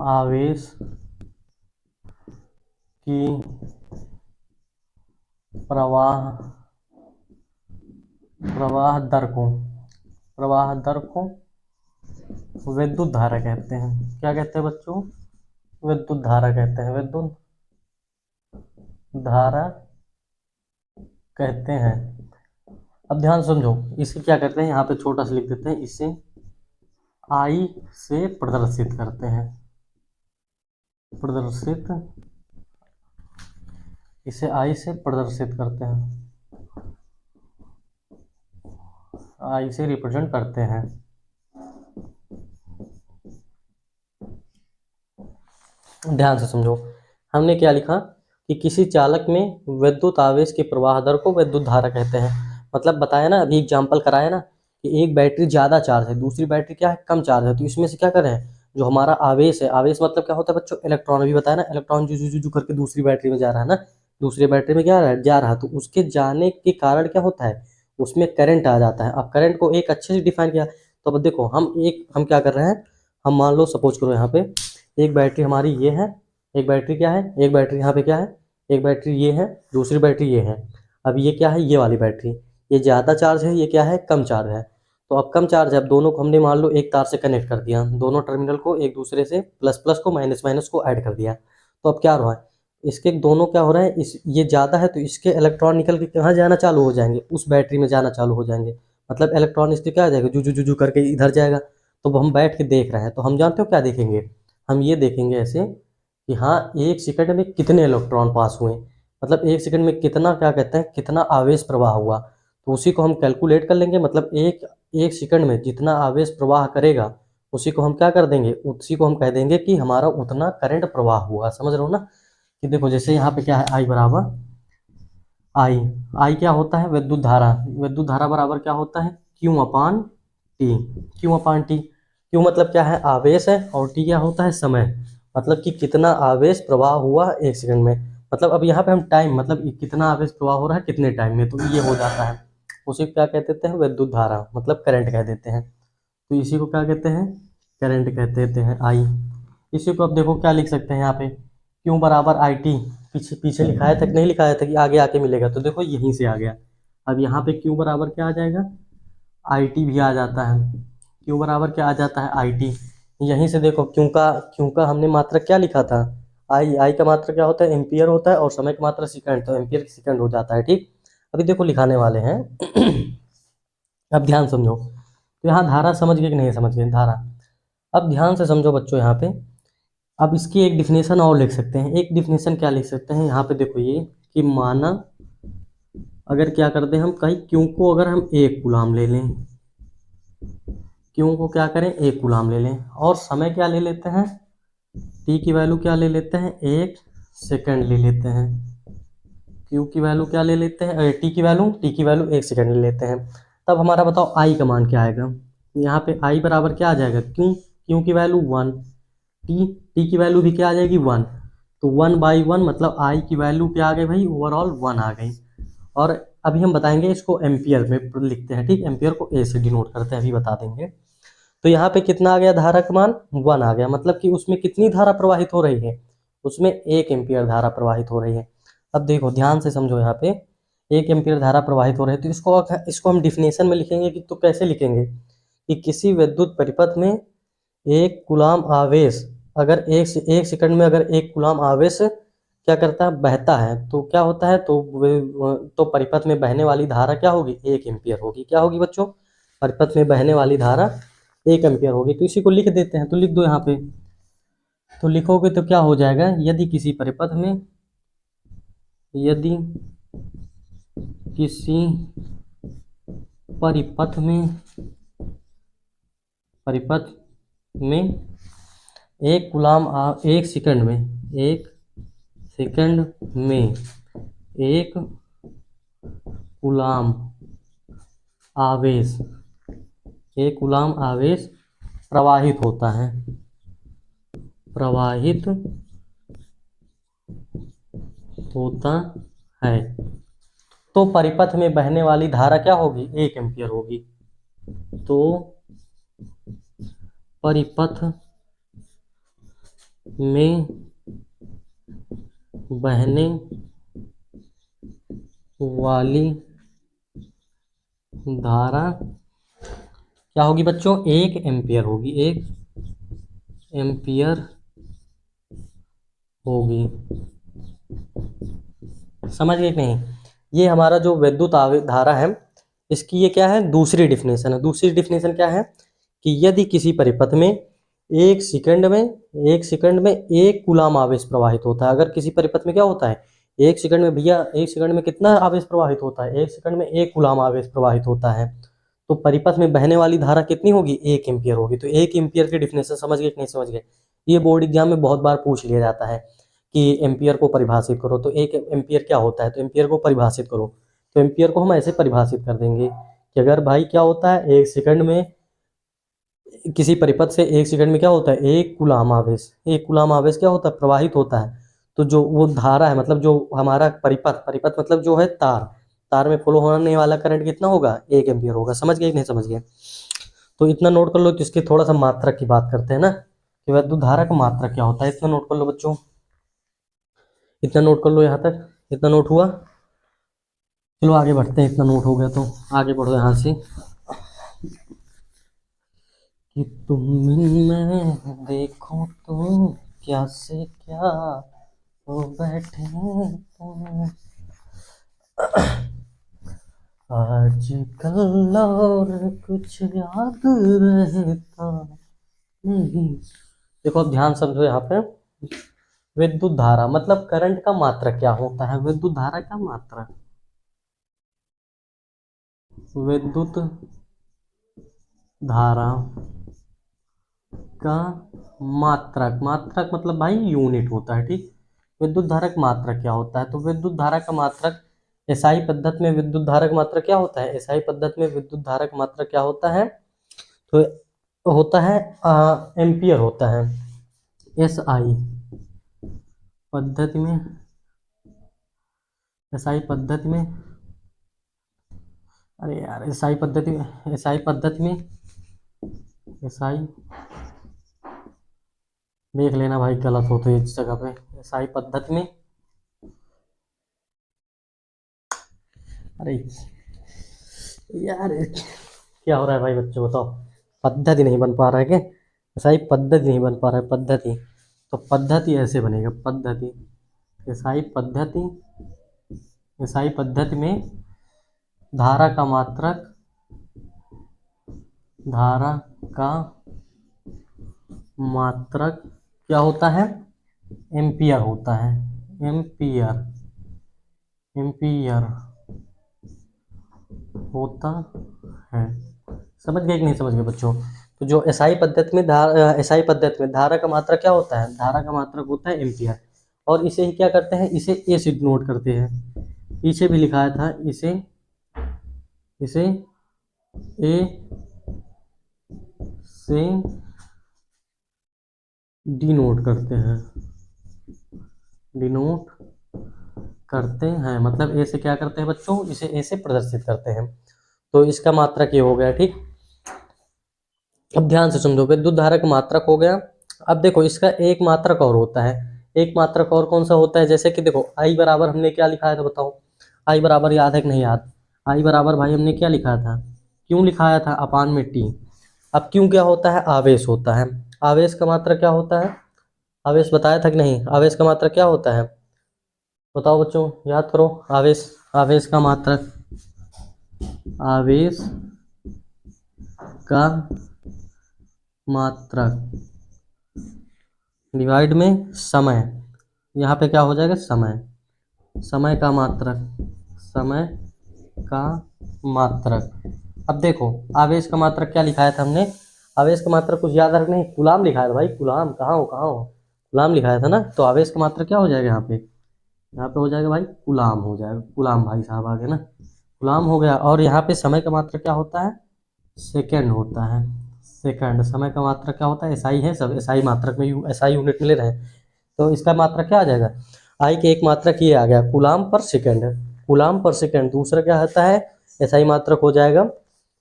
आवेश की प्रवाह प्रवाह दर को प्रवाह दर को विद्युत धारा कहते हैं। क्या कहते हैं बच्चों, विद्युत धारा कहते हैं, विद्युत धारा कहते हैं। अब ध्यान समझो, इसे क्या करते हैं, यहाँ पे छोटा सा लिख देते हैं, इसे आई से प्रदर्शित करते हैं, प्रदर्शित, इसे आई से प्रदर्शित करते हैं, आई से रिप्रेजेंट करते हैं। ध्यान से समझो, हमने क्या लिखा कि किसी चालक में विद्युत आवेश के प्रवाह दर को विद्युत धारा कहते हैं। मतलब बताया ना, अभी एग्जाम्पल कराया ना कि एक बैटरी ज़्यादा चार्ज है, दूसरी बैटरी क्या है, कम चार्ज है, तो इसमें से क्या करें, जो हमारा आवेश है, आवेश मतलब क्या होता है बच्चों, इलेक्ट्रॉन। अभी बताया ना, इलेक्ट्रॉन जू करके दूसरी बैटरी में जा रहा है ना, दूसरी बैटरी में क्या जा रहा है, तो उसके जाने के कारण क्या होता है, उसमें करंट आ जाता है। अब करंट को एक अच्छे से डिफाइन किया, तो अब देखो हम क्या कर रहे हैं, हम मान लो सपोज करो यहाँ पे एक बैटरी हमारी ये है, एक बैटरी क्या है, एक बैटरी यहाँ पे क्या है, एक बैटरी ये है, दूसरी बैटरी ये है। अब ये क्या है, ये वाली बैटरी, ये ज़्यादा चार्ज है, ये क्या है, कम चार्ज है। तो अब कम चार्ज है, अब दोनों को हमने मान लो एक तार से कनेक्ट कर दिया, दोनों टर्मिनल को एक दूसरे से प्लस प्लस को माइनस माइनस को ऐड कर दिया। तो अब क्या हो रहा है, इसके दोनों क्या हो रहा है, इस ये ज़्यादा है तो इसके इलेक्ट्रॉन निकल के कहाँ जाना चालू हो जाएंगे, उस बैटरी में जाना चालू हो जाएंगे। मतलब इलेक्ट्रॉन इससे क्या आ जाएगा, जू करके इधर जाएगा। तो वो हम बैठ के देख रहे हैं, तो हम जानते हो क्या देखेंगे, हम ये देखेंगे ऐसे कि हाँ, एक सेकंड में कितने इलेक्ट्रॉन पास हुए, मतलब एक सेकंड में कितना, क्या कहते हैं, कितना आवेश प्रवाह हुआ। तो उसी को हम कैलकुलेट कर लेंगे, मतलब एक एक सेकंड में जितना आवेश प्रवाह करेगा, उसी को हम क्या कर देंगे, उसी को हम कह देंगे कि हमारा उतना करंट प्रवाह हुआ। समझ रहे हो ना, कि देखो जैसे यहाँ पे क्या है, आई बराबर आई, आई क्या होता है, विद्युत धारा। विद्युत धारा बराबर क्या होता है, क्यू अपान टी। क्यू अपान टी, क्यू मतलब क्या है, आवेश है, और टी क्या होता है, समय। मतलब कि कितना आवेश प्रवाह हुआ एक सेकंड में। मतलब अब यहाँ पे हम टाइम, मतलब कितना आवेश प्रवाह हो रहा है कितने टाइम में, तो ये हो जाता है। उसे क्या कहते देते हैं, विद्युत धारा, मतलब करंट कह देते हैं। तो इसी को क्या कहते हैं, करंट कहते देते हैं, आई। इसी को अब देखो क्या लिख सकते हैं यहाँ पे, क्यू बराबर आई टी। पीछे पीछे लिखाया था कि नहीं लिखाया था कि आगे आके मिलेगा, तो देखो यहीं से आ गया। अब यहाँ पे क्यू बराबर क्या आ जाएगा, आई टी भी आ जाता है। क्यू बराबर क्या आ जाता है, आई टी। यहीं से देखो क्यू का हमने मात्रक क्या लिखा था, आई। आई का मात्रक क्या होता है, एम्पियर होता है, और समय का मात्रक सेकंड, तो एम्पियर सेकंड हो जाता है। ठीक, अभी देखो लिखाने वाले हैं। अब ध्यान समझो, तो यहाँ धारा समझ गए कि नहीं समझ गए, धारा। अब ध्यान से समझो बच्चों यहाँ पे, अब इसकी एक डिफिनेशन और लिख सकते हैं। एक डिफिनेशन क्या लिख सकते हैं यहाँ पे, देखो ये कि माना अगर क्या कर दें हम, कहीं क्यू को अगर हम एक गुलाम ले लें, क्यू को क्या करें, एक गुलाम ले लें, और समय क्या ले लेते हैं, टी की वैल्यू क्या ले लेते हैं, एक सेकंड ले लेते हैं। क्यू की वैल्यू क्या ले लेते हैं, टी की वैल्यू एक सेकंड ले लेते हैं। तब हमारा बताओ आई का मान क्या आएगा, यहाँ पे आई बराबर क्या आ जाएगा, क्यू की वैल्यू वन, टी की वैल्यू भी क्या आ जाएगी, वन। तो 1/1 मतलब आई की वैल्यू क्या आ गई भाई, ओवरऑल 1 आ गई। और अभी हम बताएंगे इसको एम्पियर में लिखते हैं। ठीक, एम्पियर को ए से डिनोट करते हैं, अभी बता देंगे। तो यहाँ पे कितना आ गया, धारा का मान 1 आ गया, मतलब कि उसमें कितनी धारा प्रवाहित हो रही है, उसमें 1 एम्पियर धारा प्रवाहित हो रही है। अब देखो ध्यान से समझो, यहाँ पे 1 एम्पियर धारा प्रवाहित हो रही है, तो इसको हम डिफिनेशन में लिखेंगे कि, तो कैसे लिखेंगे कि किसी विद्युत परिपथ में एक कूलाम आवेश, अगर एक सेकंड में अगर एक कूलाम आवेश क्या करता है, बहता है, तो क्या होता है, तो परिपथ में बहने वाली धारा क्या होगी, 1 एम्पियर होगी। क्या होगी बच्चों, परिपथ में बहने वाली धारा 1 एम्पियर होगी। तो इसी को लिख देते हैं, तो लिख दो यहाँ पे तो लिखोगे तो क्या हो जाएगा, यदि किसी परिपथ में, यदि किसी परिपथ में, परिपथ में एक सेकंड में, एक सेकंड में एक कूलाम आवेश, एक कूलाम आवेश प्रवाहित होता है, प्रवाहित होता है, तो परिपथ में बहने वाली धारा क्या होगी, 1 एम्पियर होगी। तो परिपथ में बहने वाली धारा क्या होगी बच्चों, 1 एम्पियर होगी, 1 एम्पियर होगी। समझ गए कि नहीं? ये हमारा जो विद्युत धारा है, इसकी ये क्या है, दूसरी डिफिनेशन है। दूसरी डिफिनेशन क्या है कि यदि किसी परिपथ में एक सेकंड में, एक सेकंड में 1 कूलाम आवेश प्रवाहित होता है। अगर किसी परिपथ में क्या होता है, एक सेकंड में, भैया एक सेकंड में कितना आवेश प्रवाहित होता है, एक सेकंड में 1 कूलाम आवेश प्रवाहित होता है, तो परिपथ में बहने वाली धारा कितनी होगी, 1 एम्पियर होगी। तो 1 एम्पियर की डिफिनेशन समझ गए कि नहीं समझ गए? ये बोर्ड एग्जाम में बहुत बार पूछ लिया जाता है कि एम्पियर को परिभाषित करो, तो 1 एम्पियर क्या होता है, तो एम्पियर को परिभाषित करो। तो एम्पियर को हम ऐसे परिभाषित कर देंगे कि अगर भाई क्या होता है, एक सेकंड में, किसी परिपथ से एक सेकंड में क्या होता है, 1 कूलाम आवेश, 1 कूलाम आवेश क्या होता है, प्रवाहित होता है। तो जो वो धारा है, मतलब जो हमारा परिपथ, परिपथ मतलब जो है तार, तार में फ्लो होने वाला करंट कितना होगा, 1 एम्पियर होगा। समझ गए कि नहीं समझ गए? तो इतना नोट कर लो। तो इसके थोड़ा सा मात्रक की बात करते हैं ना, कि विद्युत धारा का मात्रक क्या होता है। इतना नोट कर लो बच्चों, इतना नोट कर लो, यहाँ तक इतना नोट हुआ। चलो आगे बढ़ते हैं, इतना नोट हो गया तो आगे बढ़ो यहाँ से। कि तुम मैं देखो तो क्या से क्या हो बैठे तुम आजकल, और कुछ याद रहता नहीं। देखो अब ध्यान समझो यहाँ पे, विद्युत धारा मतलब करंट का मात्रक क्या होता है, विद्युत धारा का मात्रक, विद्युत धारा का मात्रक, मात्रक मतलब भाई यूनिट होता है, ठीक। विद्युत धारा का मात्रक क्या होता है, तो विद्युत धारा का मात्रक, एसआई पद्धति में विद्युत धारा का मात्रक क्या होता है, एसआई पद्धति में विद्युत धारा का मात्रक क्या होता है, तो होता है एम्पियर होता है। एसआई पद्धति में, एसआई पद्धति में, अरे यार एसआई पद्धति में, एसआई पद्धति में, एसआई देख लेना भाई, गलत हो तो इस जगह पे, एसआई पद्धति में, अरे यार क्या हो रहा है भाई बच्चों, बताओ। पद्धति नहीं बन पा रहा है क्या, एसआई पद्धति नहीं बन पा रहा है, पद्धति। तो पद्धति ऐसे बनेगा, पद्धति, एसआई पद्धति, एसआई पद्धति में धारा का मात्रक, धारा का मात्रक क्या होता है, एम्पियर होता है, एम्पियर, एम्पियर होता है। समझ गए कि नहीं समझ गए बच्चों? तो जो एसआई पद्धति में धारा, एसआई पद्धति में धारा का मात्रक क्या होता है, धारा का मात्रक होता है एम्पियर। और इसे ही क्या करते हैं, इसे ए से नोट करते हैं, पीछे भी लिखाया था इसे, इसे ए से डिनोट करते हैं, डिनोट करते हैं, मतलब ए से क्या करते हैं बच्चों, इसे ए से प्रदर्शित करते हैं। तो इसका मात्रक ये हो गया, ठीक। अब ध्यान से समझो, विद्युत धारा का मात्रक हो गया। अब देखो इसका एक मात्रक और होता है, एक मात्रक और कौन सा होता है, जैसे कि देखो आई बराबर हमने क्या लिखा है, तो बताओ आई बराबर याद है कि नहीं याद? आई बराबर भाई हमने क्या लिखा था, क्यों लिखाया था, अपान में टी। अब क्यों क्या होता है, आवेश होता है। आवेश का मात्रक क्या होता है, आवेश बताया था कि नहीं, आवेश का मात्रक क्या होता है, बताओ बच्चों, याद करो। आवेश, आवेश का मात्रक, आवेश का मात्रक डिवाइड में समय, यहाँ पे क्या हो जाएगा समय, समय का मात्रक, समय का मात्रक। अब देखो आवेश का मात्रक क्या लिखाया था हमने, आवेश का मात्रक कुछ याद रखना है, कूलाम लिखाया था भाई, कूलाम कहाँ हो, कूलाम लिखाया था ना। तो आवेश का मात्रक क्या हो जाएगा यहाँ पे, यहाँ पे हो जाएगा भाई कूलाम हो जाएगा, कूलाम भाई साहब आगे ना, कूलाम हो गया। और यहाँ पे समय का मात्रक क्या होता है, सेकेंड होता है, सेकंड। समय का मात्रक क्या होता है, एसआई है, सब एसआई मात्रक में एसआई यूनिट में ले रहे हैं। तो इसका मात्रक क्या आ जाएगा, आई के एक मात्रक ये आ गया कूलाम पर सेकंड, कूलाम पर सेकंड। दूसरा क्या होता है, एसआई मात्रक हो जाएगा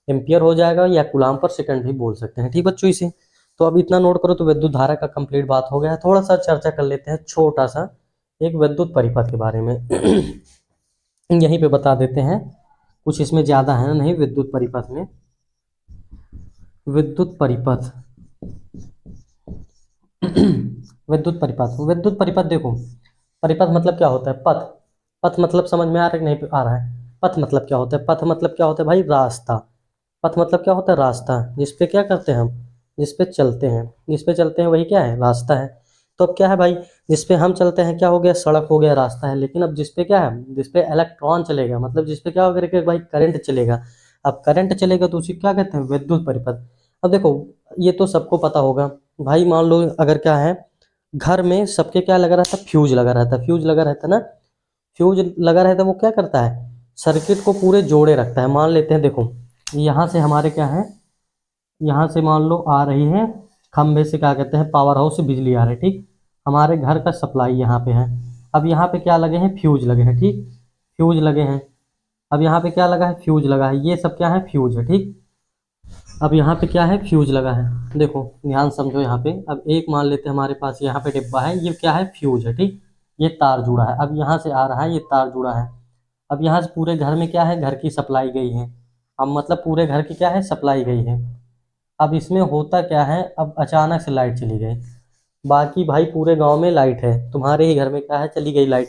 एम्पियर हो जाएगा, या कूलाम पर सेकंड भी बोल सकते हैं। ठीक बच्चों, इसे तो अब इतना नोट करो। तो विद्युत धारा का कंप्लीट बात हो गया है। थोड़ा सा चर्चा कर लेते हैं छोटा सा एक विद्युत परिपथ के बारे में। यहीं पे बता देते हैं, कुछ इसमें ज़्यादा है नहीं विद्युत परिपथ में। विद्युत परिपथ विद्युत परिपथ, विद्युत परिपथ देखो, परिपथ मतलब क्या होता है, पथ, पथ मतलब समझ में आ रहा है कि नहीं आ रहा है, पथ मतलब क्या होता है, पथ मतलब क्या होता है भाई रास्ता, पथ मतलब क्या होता है रास्ता, जिसपे क्या करते हैं हम, जिसपे चलते हैं, जिसपे चलते हैं वही क्या है, रास्ता है। तो अब क्या है भाई, जिसपे हम चलते हैं क्या हो गया, सड़क हो गया, रास्ता है। लेकिन अब जिसपे क्या है, जिसपे इलेक्ट्रॉन चलेगा, मतलब जिसपे क्या होगा कि भाई करंट चलेगा। अब करंट चलेगा तो उसे क्या कहते हैं, विद्युत परिपथ। अब देखो ये तो सबको पता होगा भाई, मान लो अगर क्या है, घर में सबके क्या लगा रहता है, फ्यूज लगा रहता है, फ्यूज लगा रहता है ना, फ्यूज लगा रहता है। वो क्या करता है, सर्किट को पूरे जोड़े रखता है। मान लेते हैं देखो, यहाँ से हमारे क्या है, यहाँ से मान लो आ रही है खंभे से, क्या कहते हैं पावर हाउस से बिजली आ रही है, ठीक। हमारे घर का सप्लाई यहाँ पे है। अब यहाँ पे क्या लगे हैं, फ्यूज लगे हैं, ठीक, फ्यूज लगे हैं। अब यहाँ पे क्या लगा है, फ्यूज लगा है, ये सब क्या है, फ्यूज है, ठीक। अब यहाँ पे क्या है, फ्यूज लगा है। देखो ध्यान समझो यहाँ पे, अब एक मान लेते हैं हमारे पास यहाँ पे डिब्बा है, ये क्या है, फ्यूज है, ठीक। ये तार जुड़ा है, अब यहाँ से आ रहा है, ये तार जुड़ा है। अब यहाँ से पूरे घर में क्या है, घर की सप्लाई गई है। अब मतलब पूरे घर की क्या है, सप्लाई गई है। अब इसमें होता क्या है, अब अचानक से लाइट चली गई, बाकी भाई पूरे गांव में लाइट है, तुम्हारे ही घर में क्या है, चली गई लाइट।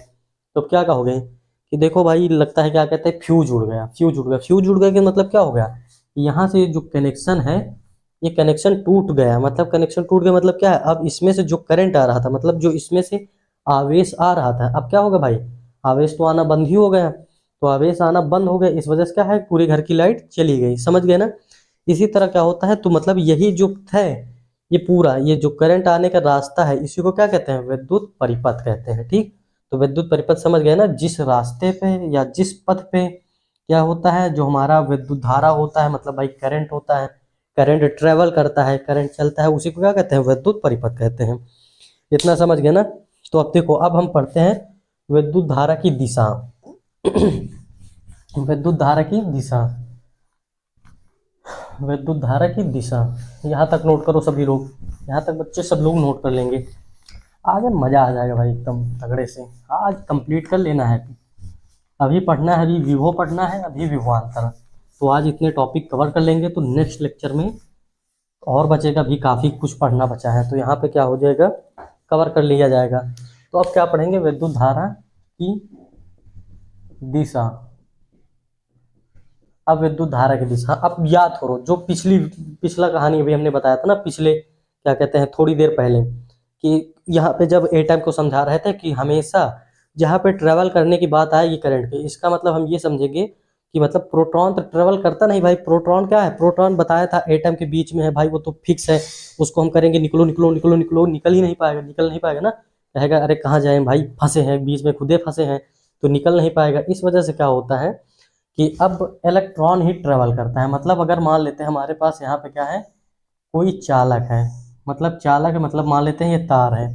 तो अब क्या कहोगे कि देखो भाई लगता है क्या कहते हैं, फ्यूज उड़ गया, फ्यूज उड़ गया, फ्यूज उड़ गया कि मतलब क्या हो गया, यहाँ से जो कनेक्शन है, ये कनेक्शन टूट गया। मतलब कनेक्शन टूट गया मतलब क्या है, अब इसमें से जो करंट आ रहा था, मतलब जो इसमें से आवेश आ रहा था, अब क्या होगा भाई, आवेश तो आना बंद ही हो गया। तो आवेश आना बंद हो गया, इस वजह से क्या है, पूरे घर की लाइट चली गई। समझ गए ना। इसी तरह क्या होता है, तो मतलब यही जो है, ये पूरा ये जो करंट आने का रास्ता है, इसी को क्या कहते हैं, विद्युत परिपथ कहते हैं, ठीक। तो विद्युत परिपथ समझ गए ना, जिस रास्ते पे या जिस पथ पे क्या होता है, जो हमारा विद्युत धारा होता है, मतलब भाई करंट होता है, करंट ट्रेवल करता है, करंट चलता है, उसी को क्या कहते हैं, विद्युत परिपथ कहते हैं। इतना समझ गए ना। तो अब देखो, अब हम पढ़ते हैं विद्युत धारा की दिशा। विद्युत धारा की दिशा, विद्युत धारा की दिशा, यहाँ तक नोट करो सभी लोग, यहाँ तक बच्चे सब लोग नोट कर लेंगे, आगे मजा आ जाएगा भाई एकदम तगड़े से। आज कंप्लीट कर लेना है, अभी पढ़ना है, अभी विभो पढ़ना है, अभी विभवांतर। तो आज इतने टॉपिक कवर कर लेंगे, तो नेक्स्ट लेक्चर में और बचेगा भी, काफ़ी कुछ पढ़ना बचा है, तो यहाँ पे क्या हो जाएगा, कवर कर लिया जाएगा। तो अब क्या पढ़ेंगे, विद्युत धारा की दिशा। अब विद्युत धारा की दिशा, अब याद करो जो पिछला कहानी अभी हमने बताया था ना, पिछले क्या कहते हैं थोड़ी देर पहले, कि यहाँ पे जब एटम को समझा रहे थे कि हमेशा जहाँ पे ट्रेवल करने की बात आएगी करंट की, इसका मतलब हम ये समझेंगे कि मतलब प्रोटॉन तो ट्रेवल करता नहीं भाई, प्रोटॉन क्या है, प्रोटॉन बताया था एटम के बीच में है भाई, वो तो फिक्स है, उसको हम करेंगे निकलो निकलो निकलो निकलो, निकल ही नहीं पाएगा, निकल नहीं पाएगा ना, कहेगा अरे कहाँ जाए भाई, फंसे हैं बीच में, खुदे फंसे हैं, तो निकल नहीं पाएगा। इस वजह से क्या होता है कि अब इलेक्ट्रॉन ही ट्रेवल करता है। मतलब अगर मान लेते हैं हमारे पास यहाँ पे क्या है, कोई चालक है, मतलब चालक है, मतलब मान लेते हैं ये तार है,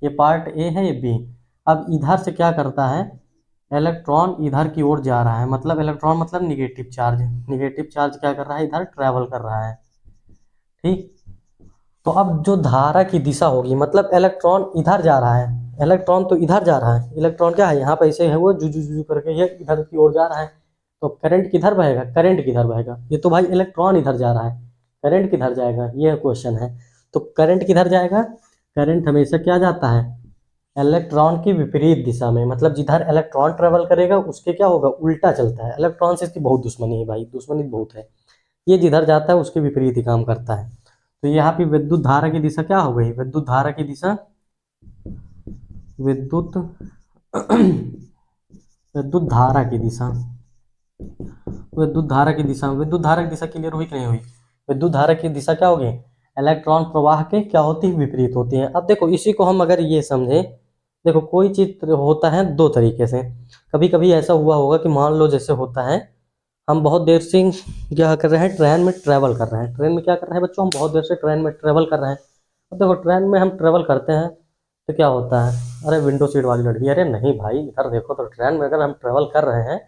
ये पार्ट ए है, ये बी। अब इधर से क्या करता है, इलेक्ट्रॉन इधर की ओर जा रहा है, मतलब इलेक्ट्रॉन मतलब निगेटिव चार्ज, निगेटिव चार्ज क्या कर रहा है, इधर ट्रेवल कर रहा है, ठीक। तो अब जो धारा की दिशा होगी, मतलब इलेक्ट्रॉन इधर जा रहा है, इलेक्ट्रॉन तो इधर जा रहा है, इलेक्ट्रॉन क्या है यहाँ पे ऐसे है, वो जू जू जू करके ये इधर की ओर जा रहा है। तो करंट किधर बहेगा, करंट किधर बहेगा, ये तो भाई इलेक्ट्रॉन इधर जा रहा है, करंट किधर जाएगा, ये क्वेश्चन है। तो करंट किधर जाएगा, करंट हमेशा क्या जाता है, इलेक्ट्रॉन की विपरीत दिशा में, मतलब जिधर इलेक्ट्रॉन ट्रेवल करेगा उसके क्या होगा, उल्टा चलता है। इलेक्ट्रॉन से इसकी बहुत दुश्मनी है भाई, दुश्मनी बहुत है, ये जिधर जाता है उसके विपरीत ही काम करता है। तो यहाँ पे विद्युत धारा की दिशा क्या हो गई, विद्युत धारा की दिशा विद्युत विद्युत धारा की दिशा, विद्युत धारा की दिशा, विद्युत धारा की दिशा क्लियर हुई कि नहीं हुई? विद्युत धारा की दिशा क्या होगी? इलेक्ट्रॉन प्रवाह के क्या होती है? विपरीत होती है। अब देखो इसी को हम अगर ये समझे, देखो कोई चीज होता है दो तरीके से। कभी कभी ऐसा हुआ होगा कि मान लो जैसे होता है, हम बहुत देर से क्या कर रहे हैं, ट्रेन में ट्रेवल कर रहे हैं। ट्रेन में क्या कर रहे हैं बच्चों, हम बहुत देर से ट्रेन में ट्रेवल कर रहे हैं। अब देखो ट्रेन में हम ट्रेवल करते हैं तो क्या होता है, अरे विंडो सीट वाली लड़की, अरे नहीं भाई इधर देखो, तो ट्रेन में अगर हम ट्रेवल कर रहे हैं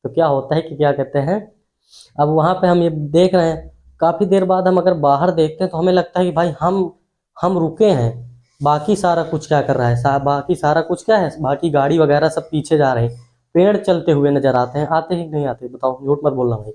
तो क्या होता है कि क्या कहते हैं, अब वहाँ पे हम ये देख रहे हैं, काफ़ी देर बाद हम अगर बाहर देखते हैं तो हमें लगता है कि भाई हम रुके हैं, बाकी सारा कुछ क्या कर रहा है, बाकी सारा कुछ क्या है, बाकी गाड़ी वगैरह सब पीछे जा रहे हैं, पेड़ चलते हुए नजर आते हैं, आते ही नहीं आते? बताओ, झूठ मत बोलना भाई,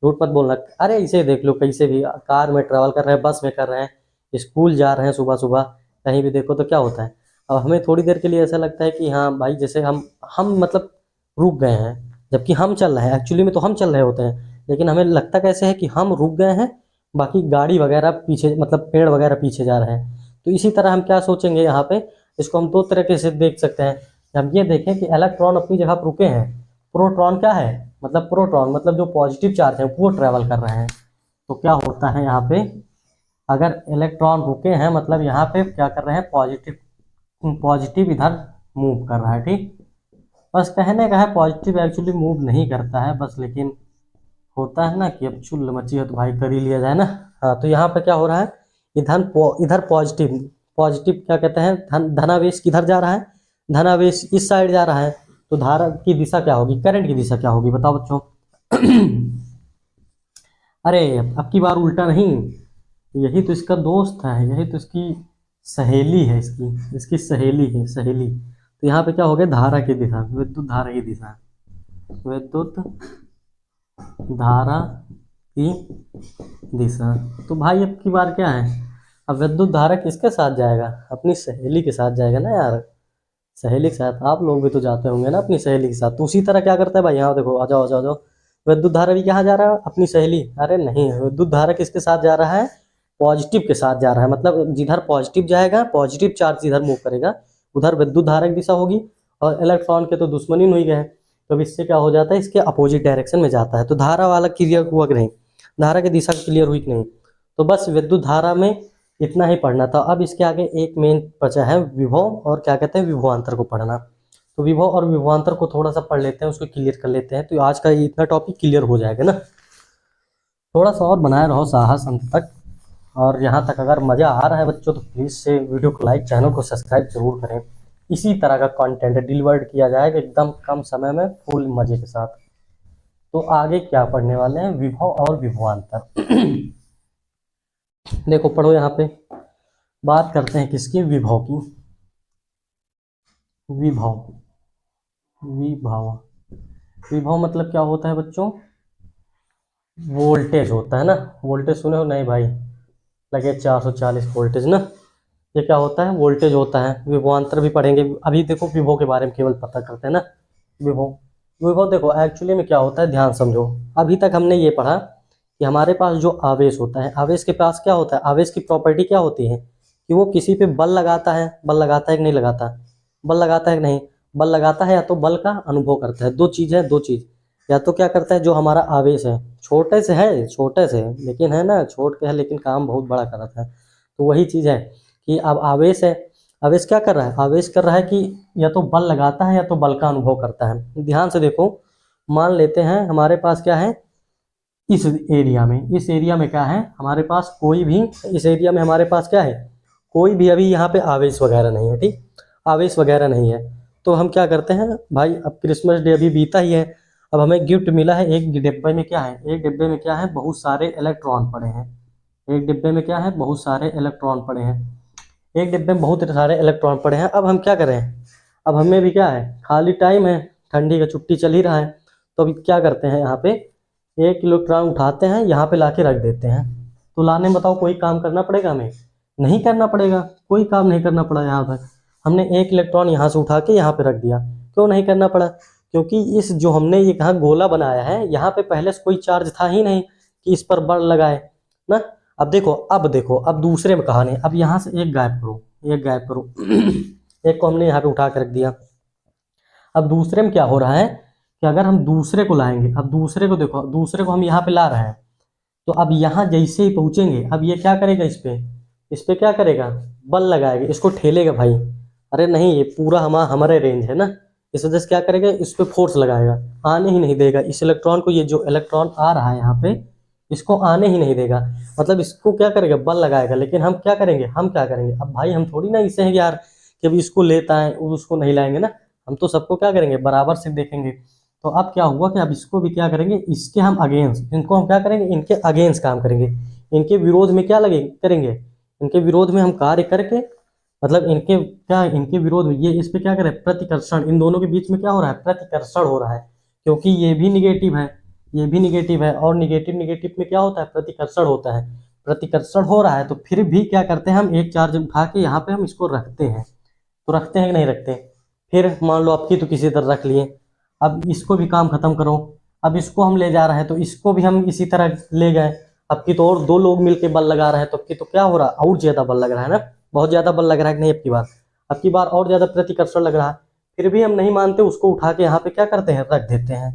झूठ मत बोलना। अरे इसे देख लो, कैसे भी कार में ट्रैवल कर रहे हैं, बस में कर रहे हैं, स्कूल जा रहे हैं सुबह सुबह, कहीं भी देखो तो क्या होता है। अब हमें थोड़ी देर के लिए ऐसा लगता है कि हाँ भाई जैसे हम मतलब रुक गए हैं, जबकि हम चल रहे हैं, एक्चुअली में तो हम चल रहे होते हैं, लेकिन हमें लगता कैसे है कि हम रुक गए हैं, बाकी गाड़ी वगैरह पीछे, मतलब पेड़ वगैरह पीछे जा रहे हैं। तो इसी तरह हम क्या सोचेंगे यहाँ पे, इसको हम दो तरीके से देख सकते हैं। हम ये देखें कि इलेक्ट्रॉन अपनी जगह पर रुके हैं, प्रोटॉन क्या है, मतलब प्रोटॉन मतलब जो पॉजिटिव चार्ज है वो ट्रेवल कर रहे हैं। तो क्या होता है यहाँ पे, अगर इलेक्ट्रॉन रुके हैं मतलब यहाँ पे क्या कर रहे हैं, पॉजिटिव पॉजिटिव इधर मूव कर रहा है, ठीक। बस कहने का है पॉजिटिव एक्चुअली मूव नहीं करता है बस, लेकिन होता है ना कि अब चुल मची है तो भाई कर ही लिया जाए ना। हाँ, तो यहाँ पे क्या हो रहा है, इधर पॉजिटिव पॉजिटिव क्या कहते हैं, धनावेश किधर जा रहा है, धनावेश इस साइड जा रहा है। तो धारा की दिशा क्या होगी, करंट की दिशा क्या होगी, बताओ बच्चों। अरे अब की बार उल्टा नहीं, यही तो इसका दोस्त है, यही तो इसकी सहेली है, इसकी इसकी सहेली है, सहेली। तो यहाँ पे क्या हो गया, धारा की दिशा, विद्युत धारा की दिशा, विद्युत धारा की दिशा। तो भाई अब की बार क्या है, अब विद्युत धारा किसके साथ जाएगा, अपनी सहेली के साथ जाएगा ना यार, सहेली के साथ। आप लोग भी तो जाते होंगे ना अपनी सहेली के साथ, तो उसी तरह क्या करता है भाई, यहाँ देखो, आ जाओ आ जाओ आ जाओ, विद्युत धारा भी कहाँ जा रहा है, अपनी सहेली, अरे नहीं, विद्युत धारा किसके साथ जा रहा है, पॉजिटिव के साथ जा रहा है। मतलब जिधर पॉजिटिव जाएगा, पॉजिटिव चार्ज जिधर मूव करेगा उधर विद्युत धारा की दिशा होगी, और इलेक्ट्रॉन के तो दुश्मनी नहीं गए, तो अब इससे क्या हो जाता है, इसके अपोजिट डायरेक्शन में जाता है। तो धारा वाला क्लियर हुआ कि नहीं, धारा की दिशा क्लियर हुई कि नहीं। तो बस विद्युत धारा में इतना ही पढ़ना था। अब इसके आगे एक मेन बचा है, विभव और क्या कहते हैं, विभवांतर को पढ़ना। तो विभव और विभवांतर को थोड़ा सा पढ़ लेते हैं, उसको क्लियर कर लेते हैं, तो आज का इतना टॉपिक क्लियर हो जाएगा ना। थोड़ा सा और बनाए रहो साहस अंत तक, और यहाँ तक अगर मज़ा आ रहा है बच्चों तो प्लीज़ से वीडियो को लाइक, चैनल को सब्सक्राइब जरूर करें। इसी तरह का कंटेंट डिलीवर्ड किया जाएगा एकदम कम समय में, फुल मज़े के साथ। तो आगे क्या पढ़ने वाले हैं, विभव और विभवांतर। देखो पढ़ो, यहाँ पे बात करते हैं किसकी, विभव की। विभव, विभव, विभव मतलब क्या होता है बच्चों, वोल्टेज होता है ना। वोल्टेज सुने हो नहीं भाई, लगे 440 वोल्टेज ना, ये क्या होता है, वोल्टेज होता है। विभवांतर भी पढ़ेंगे, अभी देखो विभव के बारे में केवल पता करते हैं ना। विभव, विभव देखो एक्चुअली में क्या होता है, ध्यान समझो। अभी तक हमने ये पढ़ा कि हमारे पास जो आवेश होता है, आवेश के पास क्या होता है, आवेश की प्रॉपर्टी क्या होती है कि वो किसी पे बल लगाता है, बल लगाता है कि नहीं लगाता, बल लगाता है कि नहीं, बल लगाता है, या तो बल का अनुभव करता है। दो चीज़ है, दो चीज़, या तो क्या करता है, जो हमारा आवेश है, छोटे से है, छोटे से लेकिन है ना, छोट के है लेकिन काम बहुत बड़ा करता है। तो वही चीज़ है कि अब आवेश है, आवेश क्या कर रहा है, आवेश कर रहा है कि या तो बल लगाता है या तो बल का अनुभव करता है। ध्यान से देखो, मान लेते हैं हमारे पास क्या है, इस एरिया में क्या है हमारे पास, कोई भी इस एरिया में हमारे पास क्या है, कोई भी अभी यहाँ पे आवेश वगैरह नहीं है, ठीक, आवेश वगैरह नहीं है। तो हम क्या करते हैं भाई, अब क्रिसमस डे अभी बीता ही है, अब हमें गिफ्ट मिला है, एक डिब्बे में क्या है, एक डिब्बे में क्या है, बहुत सारे इलेक्ट्रॉन पड़े हैं। एक डिब्बे में क्या है, बहुत सारे इलेक्ट्रॉन पड़े हैं, एक डिब्बे में बहुत सारे इलेक्ट्रॉन पड़े हैं। अब हम क्या करें, अब हमें भी क्या है, खाली टाइम है, ठंडी का छुट्टी चल ही रहा है, तो अभी क्या करते हैं, यहाँ पे एक इलेक्ट्रॉन उठाते हैं, यहाँ पे लाके रख देते हैं। तो लाने में बताओ कोई काम करना पड़ेगा हमें, नहीं करना पड़ेगा, कोई काम नहीं करना पड़ा। यहाँ पर हमने एक इलेक्ट्रॉन यहाँ से उठा के यहाँ पे रख दिया, क्यों नहीं करना पड़ा, क्योंकि इस जो हमने ये कहाँ गोला बनाया है, यहाँ पे पहले से कोई चार्ज था ही नहीं कि इस पर बल लगाए ना। अब देखो, अब देखो, अब दूसरे में कहानी, अब यहाँ से एक गायब करो, एक गायब करो, एक को हमने यहाँ पे उठा के रख दिया। अब दूसरे में क्या हो रहा है कि अगर हम दूसरे को लाएंगे, अब दूसरे को देखो, दूसरे को हम यहाँ पे ला रहे हैं, तो अब यहाँ जैसे ही पहुंचेंगे, अब ये क्या करेगा, इस पे क्या करेगा, बल लगाएगा, इसको ठेलेगा भाई। अरे नहीं, ये पूरा हमारे रेंज है ना, इस वजह से क्या करेगा, इस पे फोर्स लगाएगा, आने ही नहीं देगा इस इलेक्ट्रॉन को। ये जो इलेक्ट्रॉन आ रहा है यहाँ पे, इसको आने ही नहीं देगा, मतलब इसको क्या करेगा, बल लगाएगा। लेकिन हम क्या करेंगे, अब भाई हम थोड़ी ना इसे हैं कि यार कि अभी इसको लेता है उसको नहीं लाएंगे ना, हम तो सबको क्या करेंगे, बराबर से देखेंगे। तो अब क्या हुआ कि अब इसको भी क्या करेंगे, इसके हम अगेंस्ट, इनको हम क्या करेंगे, इनके अगेंस्ट काम करेंगे, इनके विरोध में क्या लगे करेंगे, इनके विरोध में हम कार्य करके, मतलब इनके विरोध में ये इस पे क्या करें, प्रतिकर्षण, इन दोनों के बीच में क्या हो रहा है, प्रतिकर्षण हो रहा है, क्योंकि ये भी निगेटिव है, ये भी निगेटिव है, और निगेटिव निगेटिव में क्या होता है, प्रतिकर्षण होता है। प्रतिकर्षण हो रहा है तो फिर भी क्या करते हैं, हम एक चार्ज उठा के यहाँ पे हम इसको रखते हैं, तो रखते हैं कि नहीं रखते। फिर मान लो आपकी तो किसी तरह रख लिए, अब इसको भी काम खत्म करो, अब इसको हम ले जा रहे हैं तो इसको भी हम इसी तरह ले गए, अब की तो और दो लोग मिलके बल लगा रहे हैं, तो अब की तो क्या हो रहा है, और ज्यादा बल लग रहा है ना, बहुत ज्यादा बल लग रहा है कि नहीं, अब की बार और ज्यादा प्रतिकर्षण लग रहा है। फिर भी हम नहीं मानते, उसको उठा के यहाँ पे क्या करते हैं, रख देते हैं।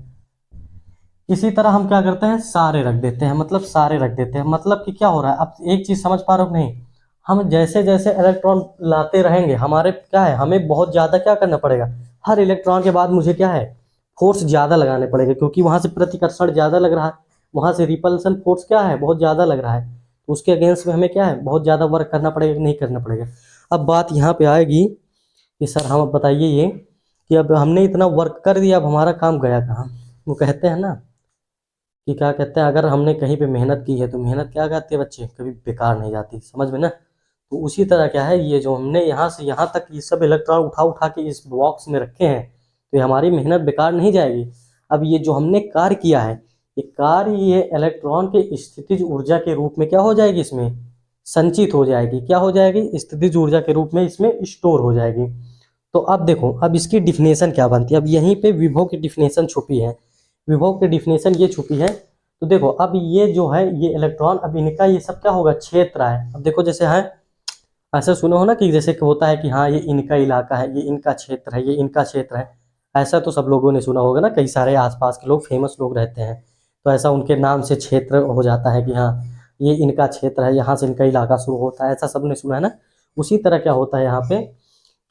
इसी तरह हम क्या करते हैं, सारे रख देते हैं, मतलब सारे रख देते हैं, मतलब कि क्या हो रहा है, अब एक चीज समझ पा रहे हो कि नहीं, हम जैसे जैसे इलेक्ट्रॉन लाते रहेंगे, हमारे क्या है, हमें बहुत ज्यादा क्या करना पड़ेगा, हर इलेक्ट्रॉन के बाद मुझे क्या है, फोर्स ज्यादा लगाने पड़ेगा, क्योंकि वहां से प्रतिकर्षण ज्यादा लग रहा है, वहां से रिपल्सन फोर्स क्या है, बहुत ज्यादा लग रहा है, तो उसके अगेंस्ट में हमें क्या है, बहुत ज्यादा वर्क करना पड़ेगा कि नहीं करना पड़ेगा। अब बात यहाँ पे आएगी कि सर हम अब बताइए ये कि अब हमने इतना वर्क कर दिया, अब हमारा काम गया कहाँ। वो कहते हैं ना कि क्या कहते हैं, अगर हमने कहीं पे मेहनत की है तो मेहनत क्या कहते हैं बच्चे, कभी बेकार नहीं जाती, समझ में ना। तो उसी तरह क्या है, ये जो हमने यहाँ से यहाँ तक ये सब इलेक्ट्रॉन उठा उठा के इस बॉक्स में रखे हैं, तो ये हमारी मेहनत बेकार नहीं जाएगी। अब ये जो हमने कार्य किया है, ये कार्य ये इलेक्ट्रॉन के स्थितिज ऊर्जा के रूप में क्या हो जाएगी, इसमें संचित हो जाएगी, क्या हो जाएगी, स्थितिज ऊर्जा के रूप में इसमें स्टोर हो जाएगी। तो अब देखो, अब इसकी डिफिनेशन क्या बनती है, अब यहीं पे विभव की डिफिनेशन छुपी है, विभव की डिफिनेशन ये छुपी है। तो देखो अब ये जो है, ये इलेक्ट्रॉन, अब इनका ये सब क्या होगा, क्षेत्र है। अब देखो जैसे है, ऐसा सुनो हो ना कि जैसे कि होता है कि हाँ ये इनका इलाका है, ये इनका क्षेत्र है, ये इनका क्षेत्र है, ऐसा तो सब लोगों ने सुना होगा ना, कई सारे आसपास के लोग, फेमस लोग रहते हैं, तो ऐसा उनके नाम से क्षेत्र हो जाता है कि हाँ ये इनका क्षेत्र है, यहाँ से इनका इलाका शुरू होता है, ऐसा सबने सुना है ना। उसी तरह क्या होता है यहाँ पे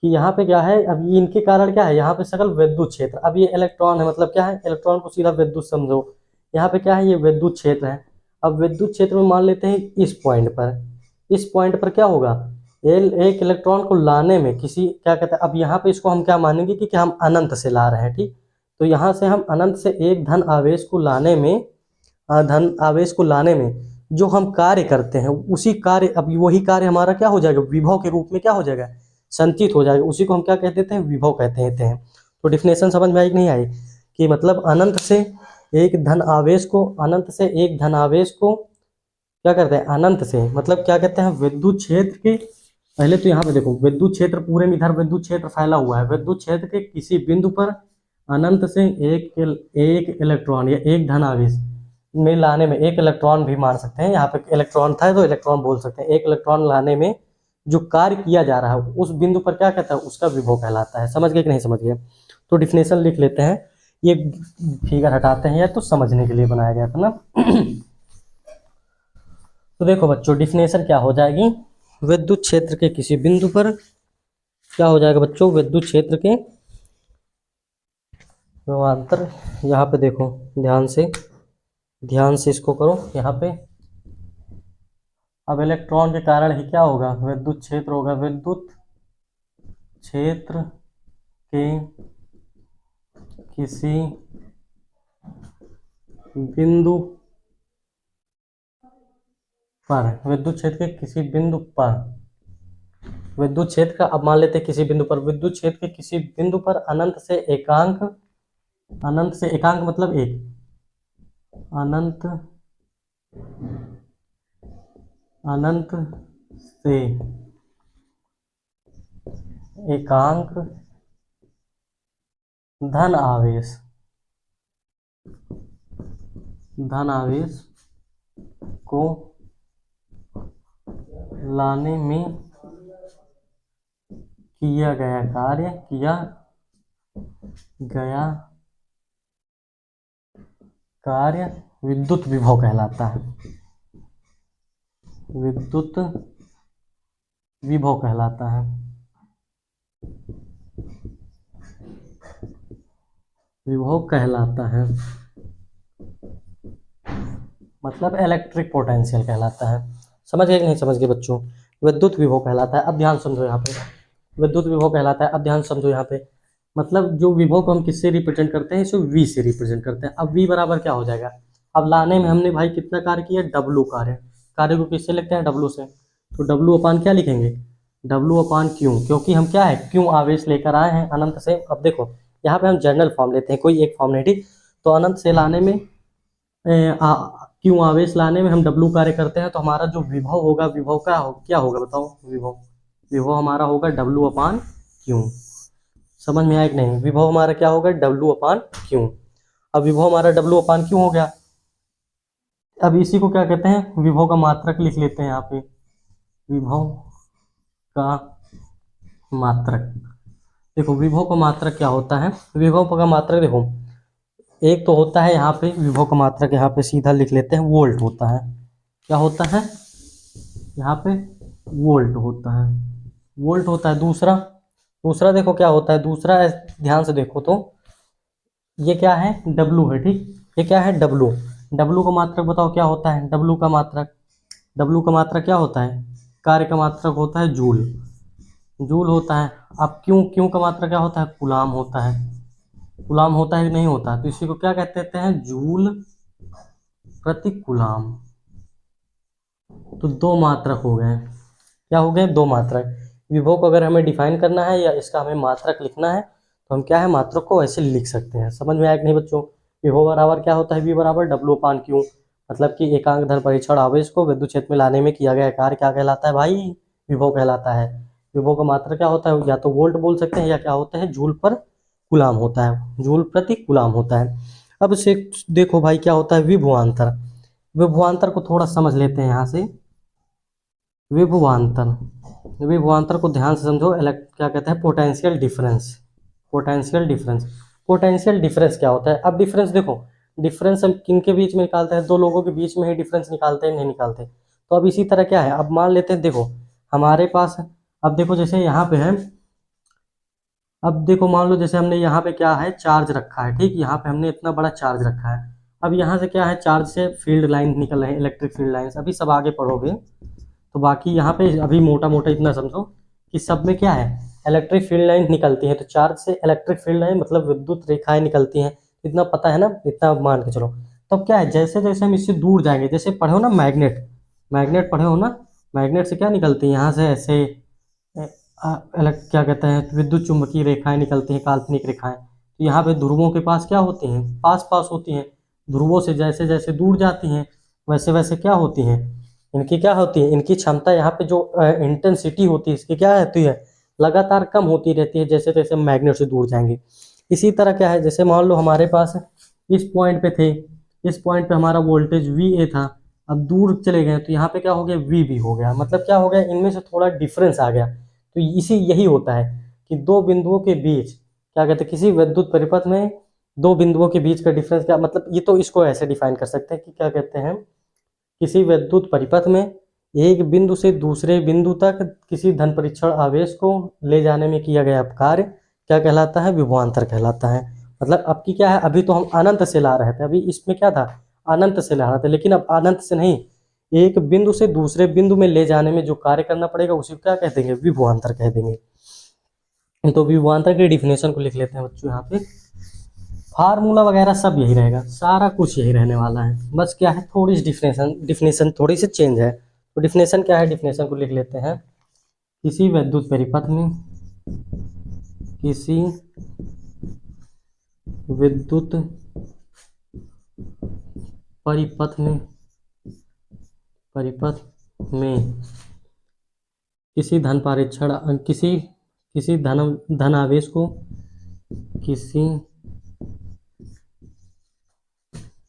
कि यहाँ पे क्या है, अब ये इनके कारण क्या है, यहाँ पे सकल विद्युत क्षेत्र, अब ये इलेक्ट्रॉन है, मतलब क्या है, इलेक्ट्रॉन को सीधा विद्युत समझो, यहाँ पे क्या है, ये विद्युत क्षेत्र है। अब विद्युत क्षेत्र में मान लेते हैं इस पॉइंट पर, इस पॉइंट पर क्या होगा, एक इलेक्ट्रॉन को लाने में किसी क्या कहते हैं, अब यहाँ पे इसको हम क्या मानेंगे कि हम अनंत से ला रहे हैं, ठीक। तो यहाँ से हम अनंत से एक धन आवेश को लाने में, धन आवेश को लाने में जो हम कार्य करते हैं, उसी कार्य, अब वही कार्य हमारा क्या हो जाएगा, विभव के रूप में क्या हो जाएगा, संचित हो जाएगा, उसी को हम क्या कहते देते हैं, विभव कहते हैं। तो डिफिनेशन समझ में आई कि नहीं आई, कि मतलब अनंत से एक धन आवेश को, अनंत से एक धन आवेश को क्या करते हैं, अनंत से मतलब क्या कहते हैं, विद्युत क्षेत्र के, पहले तो यहाँ पे देखो विद्युत क्षेत्र पूरे में इधर विद्युत क्षेत्र फैला हुआ है, विद्युत क्षेत्र के किसी बिंदु पर अनंत से एक इलेक्ट्रॉन या एक धन आवेश में लाने में, एक इलेक्ट्रॉन भी मान सकते हैं, यहाँ पे इलेक्ट्रॉन था तो इलेक्ट्रॉन बोल सकते हैं, एक इलेक्ट्रॉन लाने में जो कार्य किया जा रहा है उस बिंदु पर क्या कहता है, उसका विभव कहलाता है। समझ गए कि नहीं समझ गए, तो डिफिनेशन लिख लेते हैं, ये फिगर हटाते हैं, या तो समझने के लिए बनाया गया था ना। तो देखो बच्चों, डिफिनेशन क्या हो जाएगी, विद्युत क्षेत्र के किसी बिंदु पर क्या हो जाएगा बच्चों, विद्युत क्षेत्र के विभवांतर, यहाँ पे देखो ध्यान से इसको करो यहाँ पे। अब इलेक्ट्रॉन के कारण ही क्या होगा, विद्युत क्षेत्र होगा, विद्युत क्षेत्र के किसी बिंदु पर, विद्युत क्षेत्र के किसी बिंदु पर, विद्युत क्षेत्र का, अब मान लेते हैं किसी बिंदु पर, विद्युत क्षेत्र के किसी बिंदु पर अनंत से एकांक, अनंत से एकांक मतलब एक, अनंत अनंत से एकांक धन आवेश, धन आवेश को लाने में किया गया कार्य, किया गया कार्य विद्युत विभव कहलाता है, विद्युत विभव कहलाता है, विभव कहलाता है, मतलब इलेक्ट्रिक पोटेंशियल कहलाता है। समझ गए कि नहीं समझ गए बच्चों? विद्युत विभव कहलाता है। अब ध्यान समझो यहाँ पे, विद्युत विभव कहलाता है। अब ध्यान समझो यहाँ पे, मतलब जो विभव को हम किससे रिप्रेजेंट करते हैं, इसे V से रिप्रेजेंट करते हैं। अब V बराबर क्या हो जाएगा? अब लाने में हमने भाई कितना कार्य किया? W कार्य। कार्य को किससे लिखते हैं? W से। तो W अपान क्या लिखेंगे? W अपान Q, क्योंकि हम क्या है, Q आवेश लेकर आए हैं अनंत से। अब देखो यहाँ पे हम जनरल फॉर्म लेते हैं, कोई एक फॉर्म नहीं, ठीक। तो अनंत से लाने में क्यों आवेश लाने में हम W कार्य करते हैं, तो हमारा जो विभव होगा, विभव क्या होगा बताओ? विभव, विभव हमारा होगा W अपान क्यू। समझ में आया कि नहीं? विभव हमारा क्या होगा? W अपान क्यू। अब विभव हमारा W अपान क्यू हो गया। अब इसी को क्या कहते हैं? विभव का मात्रक लिख लेते हैं यहाँ पे, विभव का मात्रक। देखो विभव का मात्रक क्या होता है? विभव का मात्रक देखो, एक तो होता है यहाँ पे विभव का मात्रक, यहाँ पे सीधा लिख लेते हैं वोल्ट होता है। क्या होता है? यहाँ पे वोल्ट होता है, वोल्ट होता है। दूसरा, दूसरा देखो क्या होता है? दूसरा ध्यान से देखो तो ये क्या है? W है, ठीक। ये क्या है? W। W का मात्रक बताओ क्या होता है? W का मात्रक, W का मात्रक क्या होता है? कार्य का मात्रक होता है जूल, जूल होता है। अब क्यों, क्यों का मात्रक क्या होता है? कूलाम होता है। कूलाम होता है कि नहीं होता? तो इसी को क्या कहते हैं? जूल प्रति कूलाम। तो दो मात्रक हो गए। क्या हो गए? दो मात्रक। विभव को अगर हमें डिफाइन करना है या इसका हमें मात्रक लिखना है, तो हम क्या है, मात्रक को ऐसे लिख सकते हैं। समझ में आया कि नहीं बच्चों? विभव बराबर क्या होता है? V बराबर W अपान Q, मतलब कि एकांक धन परीक्षण आवेश को विद्युत क्षेत्र में लाने में किया गया कार्य क्या कहलाता है भाई? विभव कहलाता है। विभव का मात्रक क्या होता है? या तो वोल्ट बोल सकते हैं, या क्या होता है, जूल पर गुलाम होता है, जूल प्रति गुलाम होता है। अब से देखो भाई क्या होता है? विभवांतर। विभवांतर को थोड़ा समझ लेते हैं यहाँ से। विभवांतर, विभवांतर को ध्यान से समझो। क्या कहते हैं? Potential difference, potential difference. Potential difference क्या होता है? अब डिफरेंस देखो, डिफरेंस हम किन के बीच में निकालते हैं? दो लोगों के बीच में ही डिफरेंस निकालते हैं, नहीं निकालते? तो अब इसी तरह क्या है, अब मान लेते हैं, देखो हमारे पास, अब देखो जैसे यहाँ पे है, अब देखो मान लो जैसे हमने यहाँ पे क्या है, चार्ज रखा है, ठीक। यहाँ पे हमने इतना बड़ा चार्ज रखा है। अब यहाँ से क्या है, चार्ज से फील्ड लाइन निकल रहे हैं, इलेक्ट्रिक फील्ड लाइन्स। अभी सब आगे पढ़ोगे तो बाकी यहाँ पे अभी मोटा मोटा इतना समझो कि सब में क्या है, इलेक्ट्रिक फील्ड लाइन निकलती है। तो चार्ज से इलेक्ट्रिक फील्ड लाइन मतलब विद्युत रेखाएं निकलती हैं, इतना पता है ना, इतना मान के चलो। तब क्या है, जैसे जैसे हम इससे दूर जाएंगे, जैसे पढ़े हो ना मैग्नेट, मैग्नेट पढ़े हो ना, मैग्नेट से क्या निकलती है, यहाँ से ऐसे क्या कहते हैं, विद्युत चुंबकीय रेखाएं निकलती हैं, काल्पनिक रेखाएं। तो यहाँ पे ध्रुवों के पास क्या होती हैं, पास पास होती हैं। ध्रुवों से जैसे जैसे दूर जाती हैं, वैसे वैसे क्या होती हैं, इनकी क्या होती है, इनकी क्षमता, यहाँ पे जो इंटेंसिटी होती है इसकी क्या होती है, लगातार कम होती रहती है, जैसे जैसे मैग्नेट से दूर जाएंगे। इसी तरह क्या है, जैसे मान लो हमारे पास इस पॉइंट पे थे, इस पॉइंट पे हमारा वोल्टेज VA था, अब दूर चले गए तो यहाँ पे क्या हो गया, VB हो गया। मतलब क्या हो गया, इनमें से थोड़ा डिफरेंस आ गया। तो इसी यही होता है कि दो बिंदुओं के बीच क्या कहते हैं, किसी विद्युत परिपथ में दो बिंदुओं के बीच का डिफरेंस क्या मतलब, ये तो इसको ऐसे डिफाइन कर सकते हैं कि क्या कहते हैं, किसी विद्युत परिपथ में एक बिंदु से दूसरे बिंदु तक किसी धन परीक्षण आवेश को ले जाने में किया गया कार्य क्या कहलाता है, विभवांतर कहलाता है। मतलब अब की क्या है, अभी तो हम अनंत से ला रहे थे, अभी इसमें क्या था, अनंत से ला रहे थे, लेकिन अब अनंत से नहीं, एक बिंदु से दूसरे बिंदु में ले जाने में जो कार्य करना पड़ेगा उसी को क्या कह देंगे, विभवांतर कह देंगे। तो विभवांतर की डिफिनेशन को लिख लेते हैं बच्चों, यहाँ पे फार्मूला वगैरह सब यही रहेगा, सारा कुछ यही रहने वाला है, बस क्या है थोड़ी सी डिफिनेशन, डिफिनेशन थोड़ी सी चेंज है। तो डिफिनेशन क्या है, डिफिनेशन को लिख लेते हैं, किसी विद्युत परिपथ में, किसी विद्युत परिपथ में, परिपथ में किसी धन परीक्षण, किसी किसी धन आवेश को, किसी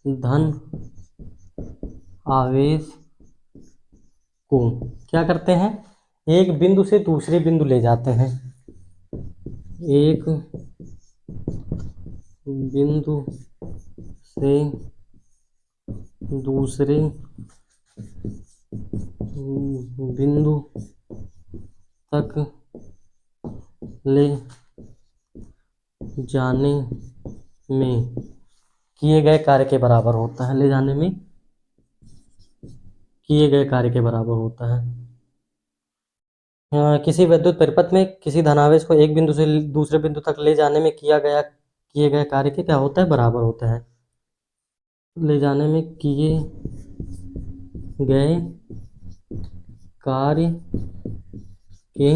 धन आवेश को क्या करते हैं, एक बिंदु से दूसरे बिंदु ले जाते हैं, एक बिंदु से दूसरे बिंदु तक ले जाने में किए गए कार्य के बराबर होता है। ले जाने में किए गए कार्य के बराबर होता है। किसी विद्युत परिपथ में किसी धनावेश को एक बिंदु से दूसरे बिंदु तक ले जाने में किए गए कार्य के क्या होता है, बराबर होता है। ले जाने में किए गए कार्य के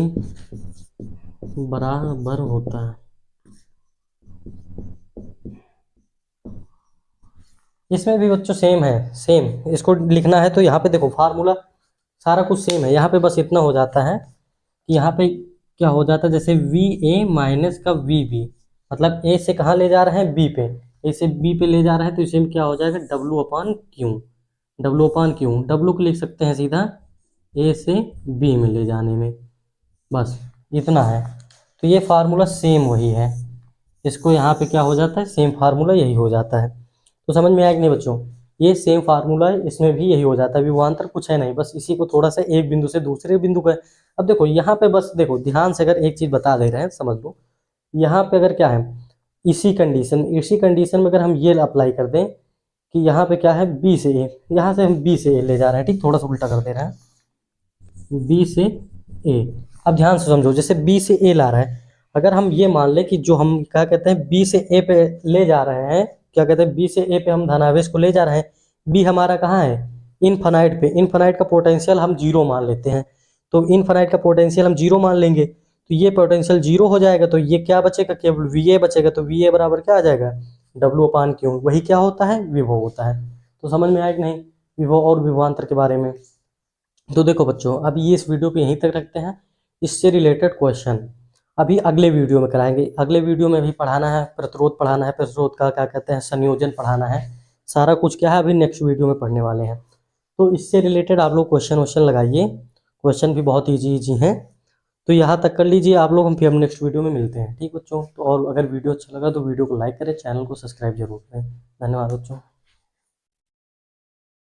बराबर होता है। इसमें भी बच्चों सेम है, सेम इसको लिखना है तो यहाँ पे देखो फार्मूला सारा कुछ सेम है। यहाँ पे बस इतना हो जाता है कि यहाँ पे क्या हो जाता है, जैसे वी ए माइनस का वी बी, मतलब ए से कहाँ ले जा रहे हैं, बी पे, ए से बी पे ले जा रहे हैं तो इसे क्या हो जाएगा, डब्लू अपान क्यू। डब्लू अपान क्यू, डब्लू को लिख सकते हैं सीधा ए से बी में ले जाने में, बस इतना है। तो ये फार्मूला सेम वही है, इसको यहाँ पे क्या हो जाता है, सेम फार्मूला यही हो जाता है। तो समझ में आया कि नहीं बच्चों, ये सेम फार्मूला है, इसमें भी यही हो जाता है, विभवांतर कुछ है नहीं, बस इसी को थोड़ा सा एक बिंदु से दूसरे बिंदु का। अब देखो यहाँ पे बस देखो ध्यान से, अगर एक चीज बता दे रहे हैं समझ लो, यहाँ पे अगर क्या है, इसी कंडीशन में अगर हम ये अप्लाई कर दें कि यहाँ पे क्या है, बी से ए, यहाँ से हम बी से ए ले जा रहे हैं, ठीक, थोड़ा सा उल्टा कर दे रहे हैं, बी से ए। अब ध्यान से समझो, जैसे बी से ए ला रहा है, अगर हम ये मान ले कि जो हम क्या कहते हैं बी से ए पे ले जा रहे हैं, क्या कहते हैं बी से ए पे हम धनावेश को ले जा रहे हैं, बी हमारा कहाँ है, इनफाइनाइट पे, इनफाइनाइट का पोटेंशियल हम जीरो मान लेते हैं, तो इनफाइनाइट का पोटेंशियल हम जीरो मान लेंगे, तो ये पोटेंशियल जीरो हो जाएगा, तो ये क्या बचेगा, केवल वी ए बचेगा, तो वी ए बराबर क्या आ जाएगा, डब्लू अपान क्यू, वही क्या होता है, विभव होता है। तो समझ में आया कि नहीं, विभव और विभवांतर के बारे में। तो देखो बच्चों, अभी इस वीडियो को यहीं तक रखते हैं, इससे रिलेटेड क्वेश्चन अभी अगले वीडियो में कराएंगे। अगले वीडियो में भी पढ़ाना है, प्रतिरोध पढ़ाना है, प्रतिरोध का क्या कहते हैं संयोजन पढ़ाना है, सारा कुछ क्या है अभी नेक्स्ट वीडियो में पढ़ने वाले हैं। तो इससे रिलेटेड आप लोग क्वेश्चन वोश्चन लगाइए, क्वेश्चन भी बहुत ईजी ईजी हैं। तो यहाँ तक कर लीजिए आप लोग, हम फिर नेक्स्ट वीडियो में मिलते हैं, ठीक बच्चों। तो और अगर वीडियो अच्छा लगा तो वीडियो को लाइक करें, चैनल को सब्सक्राइब जरूर करें। धन्यवाद बच्चों।